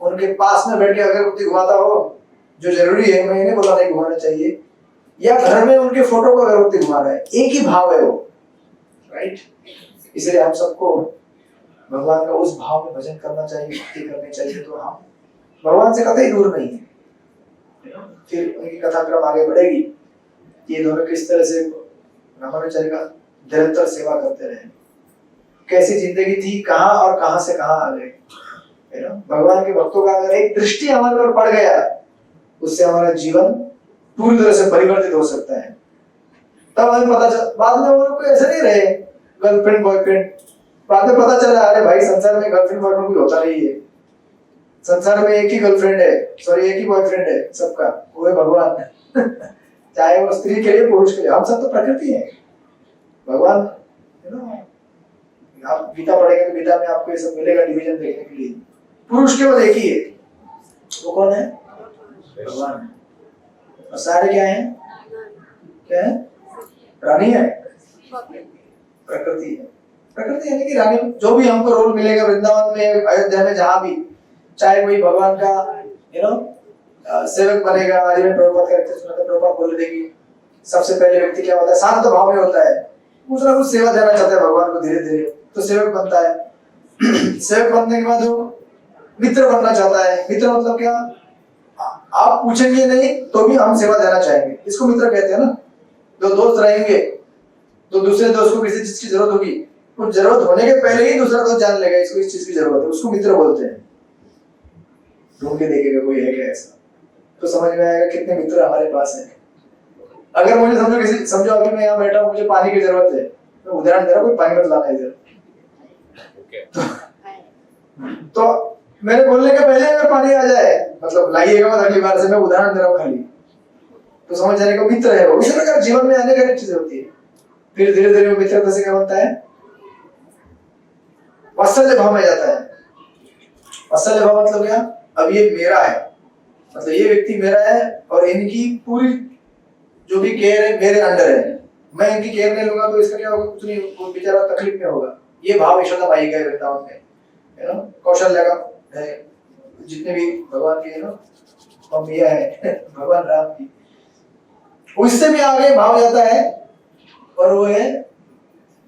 उनके पास में बैठ के अगरबत्ती घुमाता हो, जो जरूरी है, मैं नहीं बोला नहीं घुमाना चाहिए, या घर में उनके फोटो को अगरबत्ती घुमा रहा है, एक ही भाव है वो, राइट। इसलिए हम सबको भगवान का उस भाव में भजन करना चाहिए, भक्ति करनी चाहिए, तो हम भगवान से कतई दूर नहीं है। फिर उनकी कथाक्रम आगे बढ़ेगी, ये दोनों किस तरह से रामानुजाचार्य का निरंतर सेवा करते रहे, कैसी जिंदगी थी, कहाँ और कहाँ से कहाँ आ गए, है ना। भगवान के भक्तों का अगर एक दृष्टि हमारे पर पड़ गया, उससे हमारा जीवन पूरी तरह से परिवर्तित हो सकता है। तब हमें पता चल, बाद में वो लोग ऐसे नहीं रहे गर्लफ्रेंड बॉयफ्रेंड, बाद में पता चला अरे भाई संसार में गर्लफ्रेंड बॉयफ्रेंड कोई होता नहीं है, संसार में एक ही गर्लफ्रेंड है, सॉरी एक ही बॉयफ्रेंड है सबका, वो है भगवान। चाहे वो स्त्री के लिए पुरुष के लिए, हम सब तो प्रकृति है, भगवान, है ना। आप गीता पढ़ेंगे तो गीता में आपको ये सब मिलेगा डिवीजन देखने के लिए। पुरुष केवल एक ही है, वो कौन है, भगवान है। और सारे क्या हैं, क्या है, रानी है, प्रकृति है। प्रकृति यानी कि रानी, जो भी हमको रोल मिलेगा वृंदावन में, अयोध्या में, जहां भी, चाहे कोई भगवान का सेवक बनेगा। आज मैं प्रभुपाद करते सुना था, प्रभुपाद बोल देगी सबसे पहले व्यक्ति क्या होता है, शांत भाव में होता है, कुछ ना कुछ सेवा देना चाहता है भगवान को, धीरे धीरे तो सेवक बनता है। सेवक बनने के बाद वो मित्र बनना चाहता है। मित्र मतलब क्या, आप पूछेंगे नहीं तो भी हम सेवा देना चाहेंगे, इसको मित्र कहते हैं ना। दो दोस्त रहेंगे तो दूसरे दोस्त को किसी चीज की जरूरत होगी, कुछ जरूरत होने के पहले ही दूसरा दोस्त जान लेगा इसको इस चीज की जरूरत है, उसको मित्र बोलते हैं। ढूंढ के देखेगा कोई है क्या ऐसा, तो समझ में आएगा कितने मित्र हमारे पास हैं। अगर मुझे समझो अभी मैं यहाँ बैठा हूँ, मुझे पानी की जरूरत है, मैं उदाहरण दे रहा हूँ, कोई पानी मत लाना इधर, तो मेरे बोलने के पहले अगर पानी आ जाए, मतलब लाइएगा मत अगली बार से, मैं उदाहरण दे रहा हूँ खाली, तो समझ जाने का मित्र है वो। इसी प्रकार जीवन में अनेक अनेक चीजें होती है। फिर धीरे धीरे वो मित्रता से क्या बनता है, वात्सल्य भाव में जाता है। वात्सल्य भाव मतलब क्या, अब ये मेरा है, मतलब ये व्यक्ति मेरा है और इनकी पूरी जो भी केयर है मेरे अंडर है, मैं इनकी केयर नहीं लूंगा तो इसका क्या होगा, कुछ नहीं, वो बेचारा तकलीफ में होगा। ये भाव यशोदा माई का है वृंदावन में, है ना। कौशल्या का है, जितने भी भगवान के है ना मम्मिया है भगवान राम की, उससे भी आगे भाव जाता है, और वो है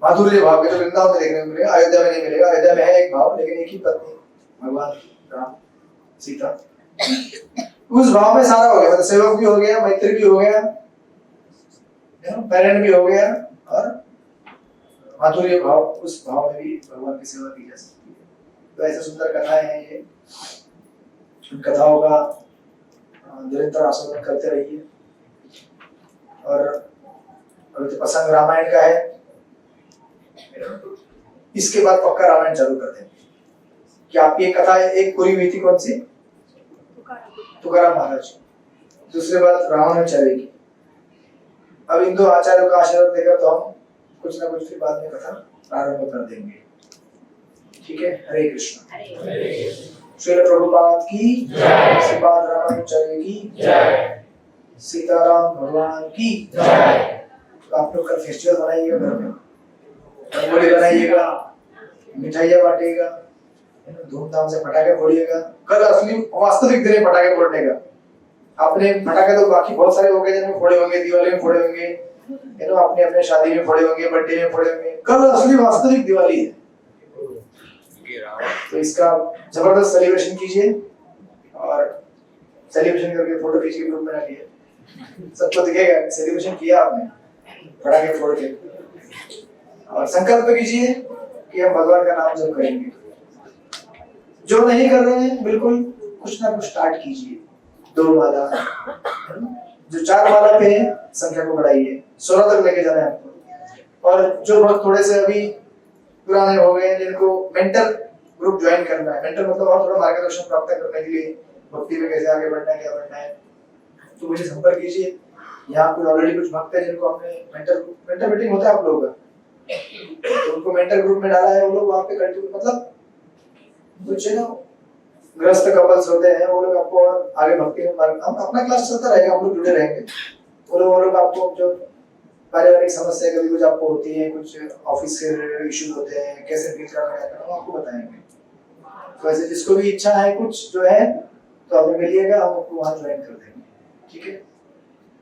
माधुर्य भाव के, जो वृंदावन में देखने को मिलेगा, अयोध्या में नहीं मिलेगा। अयोध्या में है एक भाव, लेकिन एक ही पत्नी भगवान राम सीता, उस भाव में सारा हो गया, मतलब सेवक भी हो गया, मैत्री भी हो गया, पेरेंट भी हो गया, और माधुर्य भाव, उस भाव में भी भगवान की सेवा की जा सकती है। तो ऐसे सुंदर कथाएं हैं ये, उन कथाओं का निरंतर आस्वादन करते रहिए। और अभी तो प्रसंग रामायण का है, इसके बाद पक्का रामायण चालू कर देंगे। कि आपकी एक कथा एक पूरी हुई थी, कौन सी, तुकाराम महाराज, दूसरी बात रामायण चलेगी। अब इन दो आचार्यों का आशीर्वाद देकर तो हम कुछ ना कुछ फिर बाद में कथा प्रारंभ कर देंगे। ठीक है, हरे कृष्ण। श्रील प्रभुपाद की जय, श्रीपाद रामानुजाचार्य की जय, सीताराम भगवान की जय। तो आप लोग का फेस्टिवल बनाइएगा घर में, रंगोली बनाइएगा, मिठाइयाँ बांटिएगा, धूमधाम से पटाखे फोड़िएगा। कल असली वास्तविक दिन है पटाखे फोड़ने का। आपने पटाखे तो बाकी बहुत सारे ओकेजन में फोड़े होंगे, दिवाली में फोड़े होंगे, अपने अपने शादी में फोड़े होंगे, बर्थडे में फोड़े होंगे। कल असली वास्तविक दिवाली है, तो इसका जबरदस्त सेलिब्रेशन कीजिए और सेलिब्रेशन करके फोटो खींच के ग्रुप में डालिए, सबको दिखेगा सेलिब्रेशन किया आपने पटाखे फोड़ के। और संकल्प कीजिए कि हम भगवान का नाम जप करेंगे। जो नहीं कर रहे हैं बिल्कुल कुछ ना कुछ स्टार्ट कीजिए। 2 माला, जो 4 माला पे है संख्या को बढ़ाइए, 16 तक लेके जाना है आपको। और जो बहुत थोड़े से अभी पुराने हो गए हैं, जिनको मेंटर ग्रुप ज्वाइन करना है, मेंटर मतलब और थोड़ा मार्गदर्शन प्राप्त करने के लिए भक्ति में कैसे आगे बढ़ना है, क्या बढ़ना है, तो मुझे संपर्क कीजिए। यहाँ पे ऑलरेडी कुछ भक्त है जिनको हमने मेंटर मीटिंग होता है आप लोगों का, तो उनको मेंटर ग्रुप में डाला है। वो लोग वहाँ पे कंटिन्यू, मतलब कुछ है ना ग्रस्त कपल्स होते हैं, वो लोग आपको और आगे भक्ति में हम अपना क्लास चलता रहेगा, हम लोग जुड़े रहेंगे। वो लोग आपको जो पारिवारिक समस्या कभी कुछ आपको होती है, कुछ ऑफिस के इश्यूज होते हैं, कैसे डील करना है वो आपको बताएंगे। तो ऐसे जिसको भी इच्छा है कुछ जो है तो आप मिलिएगा, हम आपको वहाँ ज्वाइन कर देंगे। ठीक है,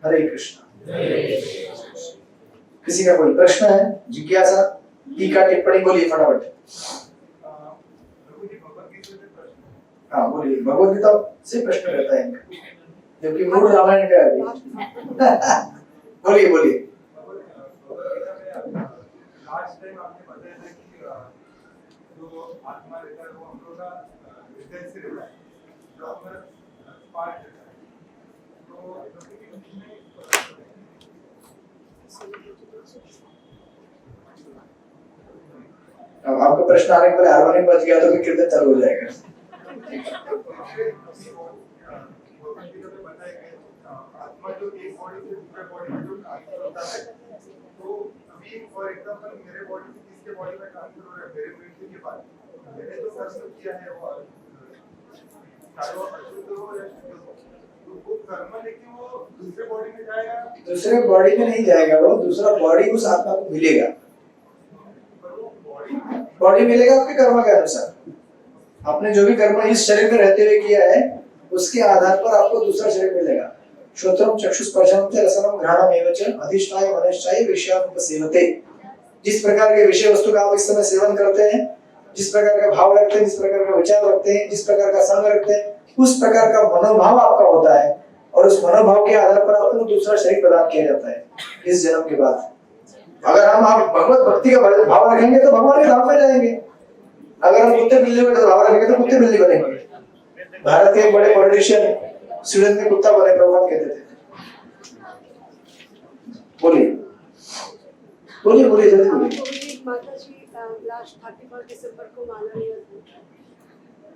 हरे कृष्णा। किसी का कोई प्रश्न है, जिज्ञासा, टीका टिप्पणी बोलिए फटाफट। हाँ बोलिए, भगवद गीता से प्रश्न रहता है इनका, जबकि मूल रामायण का है अभी। बोलिए बोलिए। लास्ट टाइम आपने बताया था कि जो आत्मा रहता है वो हम लोग का हृदय से रहता है, जो अपना पार्ट रहता है, तो अब आपका प्रश्न आने के पहले हार्मोनियम बज गया तो फिर कीर्तन चालू हो जाएगा। आत्मा जो एक बॉडी से दूसरे बॉडी में जो ट्रांसफर होता है, तो अभी फॉर एग्जांपल मेरे बॉडी से किसके बॉडी में ट्रांसफर हो रहा है, मेरे मृत्यु के बाद मैंने जो कर्म किया है वो चाहे वो अशुद्ध हो या शुद्ध हो, तो वो कर्म लेके वो दूसरे बॉडी में जाएगा। दूसरे बॉडी में नहीं जाएगा, वो दूसरा बॉडी उस आत्मा को मिलेगा। बॉडी मिलेगा आपके कर्म के अनुसार। आपने जो भी कर्म इस शरीर में रहते हुए किया है उसके आधार पर आपको दूसरा शरीर मिलेगा। श्रोत्रम चक्षुस्पर्शनम च रसनम घ्राणम एवं च अधिष्ठाय मनश्चाय विषयानुपसेवते। जिस प्रकार के विषय वस्तु का आप इस समय सेवन करते हैं, जिस प्रकार का भाव रखते हैं, जिस प्रकार का विचार रखते हैं, जिस प्रकार का संग रखते हैं, उस प्रकार का मनोभाव आपका होता है और उस मनोभाव के आधार पर आपको दूसरा शरीर प्रदान किया जाता है इस जन्म के बाद। अगर हम आप भगवत भक्ति का भाव रखेंगे तो भगवान के धाम में जाएंगे। अगर हम कुत्ते बिल्ली का भाव रखेंगे तो कुत्ते बिल्ली बनेंगे। भारत के एक बड़े पॉलिटिशियन स्वीडन में कुत्ता बने, प्रभुपाद कहते थे। बोलिए बोलिए बोलिए जल्दी बोलिए। माता जी लास्ट 31 दिसंबर को माला लिया था,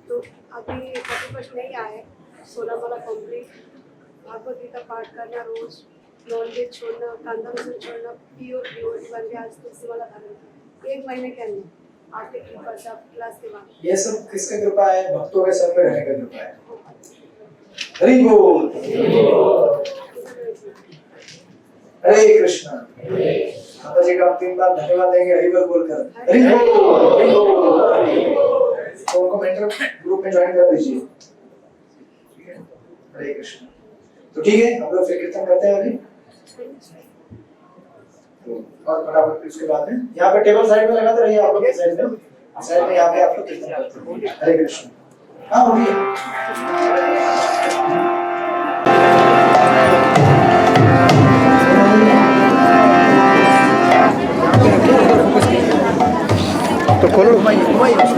तो अभी 31 नहीं आए, 16 माला कंप्लीट। भागवत गीता पाठ करना रोज, नॉनवेज छोड़ना, कांदा लहसुन छोड़ना, प्योर बन गया। आज तुलसी माला धारण 1 महीने के अंदर आपके कृपा से, आप क्लास के बाद। ये सब किसका कृपा है? भक्तों के संग में रहने का कृपा है। हरि बोल, हरे कृष्णा। माता जी का आप 3 बार धन्यवाद देंगे हरि बोल बोलकर। हरि बोल, हरि बोल। तो उनको मेंटर ग्रुप में ज्वाइन कर दीजिए। ठीक है, हरे कृष्णा। तो ठीक है, हम लोग फिर कीर्तन करते हैं अभी। और फटाफट उसके बाद में यहाँ पे टेबल साइड में लगाते रहिए आप लोग, साइड में यहाँ पे आप लोग कीर्तन करते हैं। हरे कृष्ण। हाँ बोलिए। तो खोलो, घुमाइए।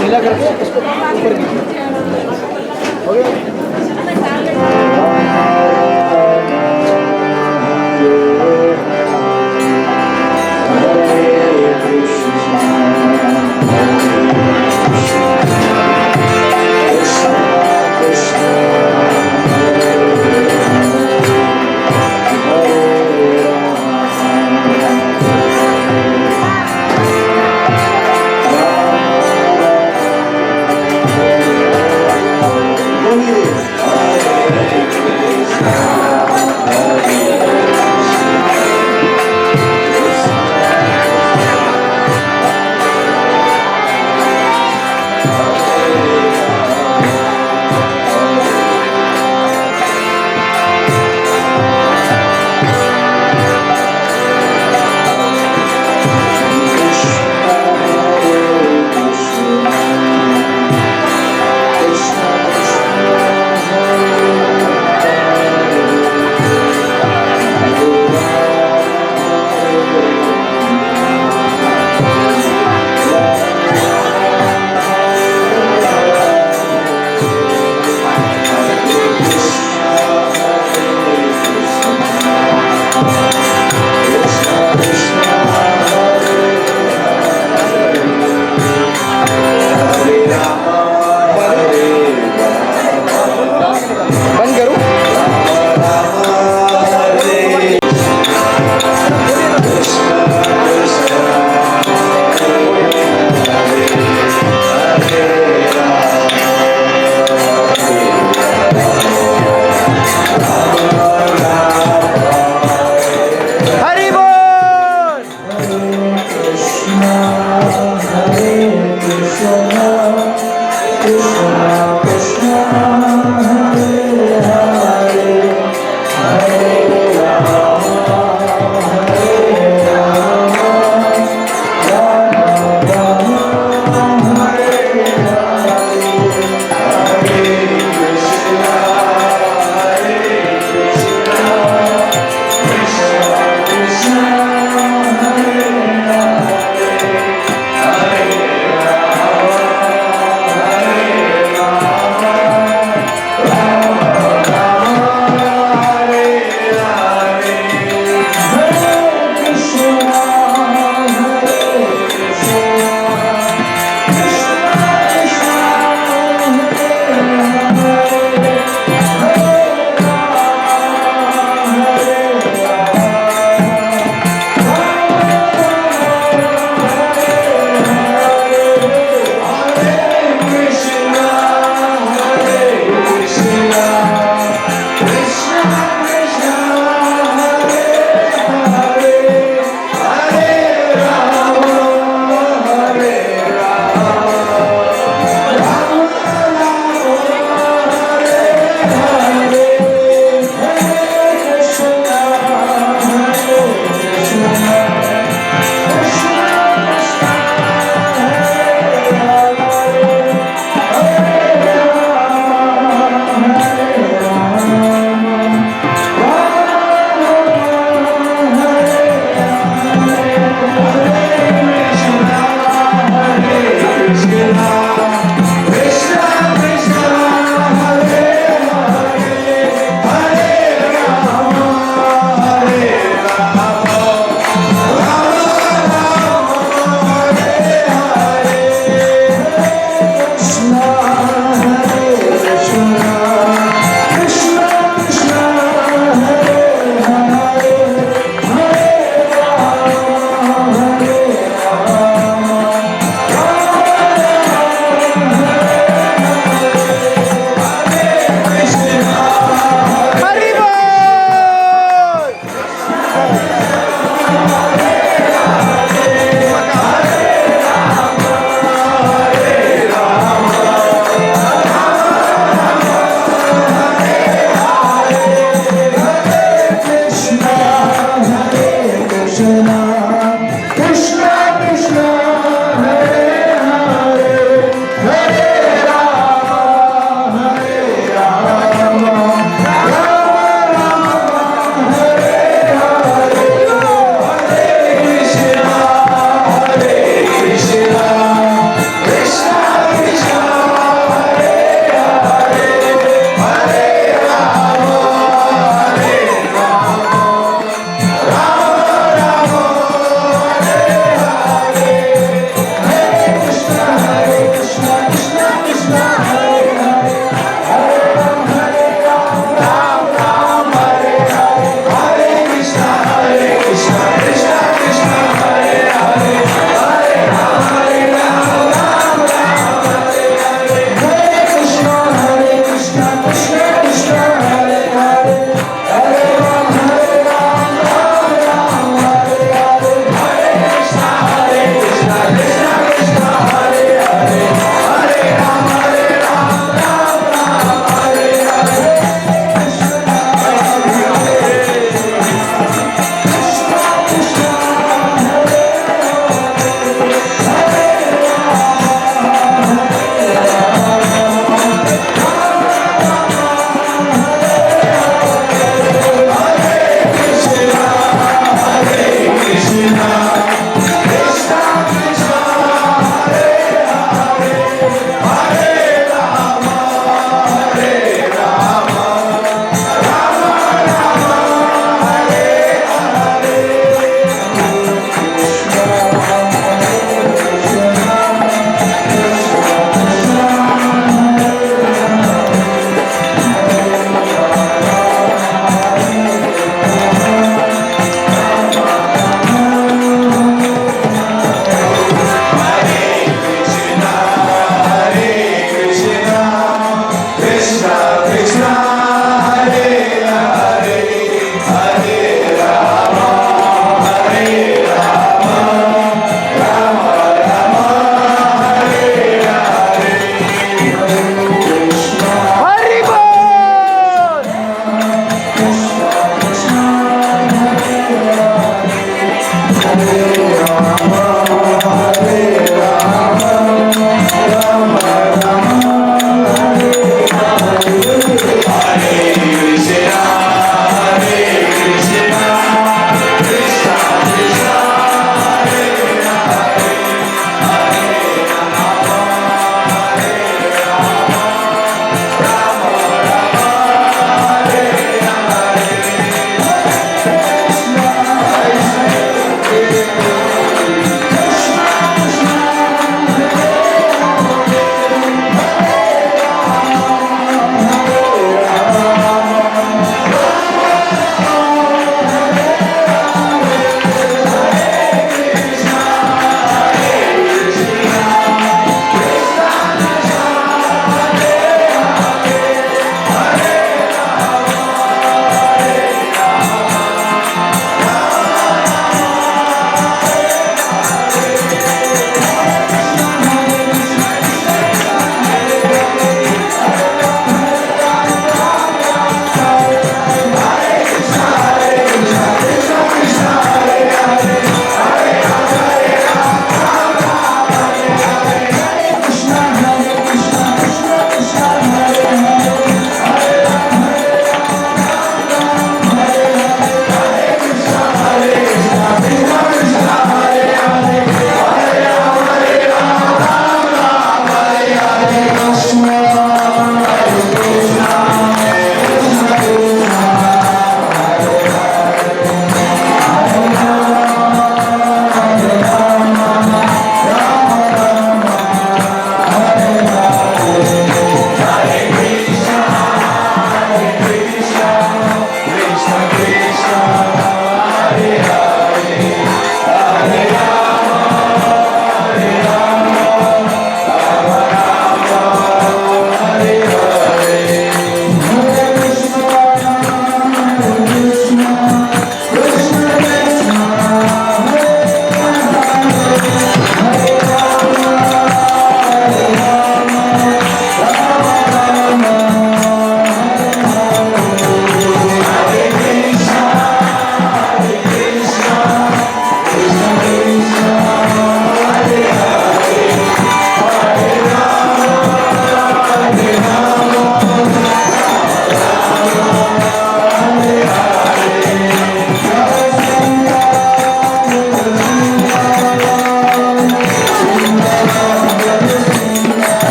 ढीला सीधा करके इसको ऊपर कीजिए। हो गया? बंद करूं? हरि बोल। Krishna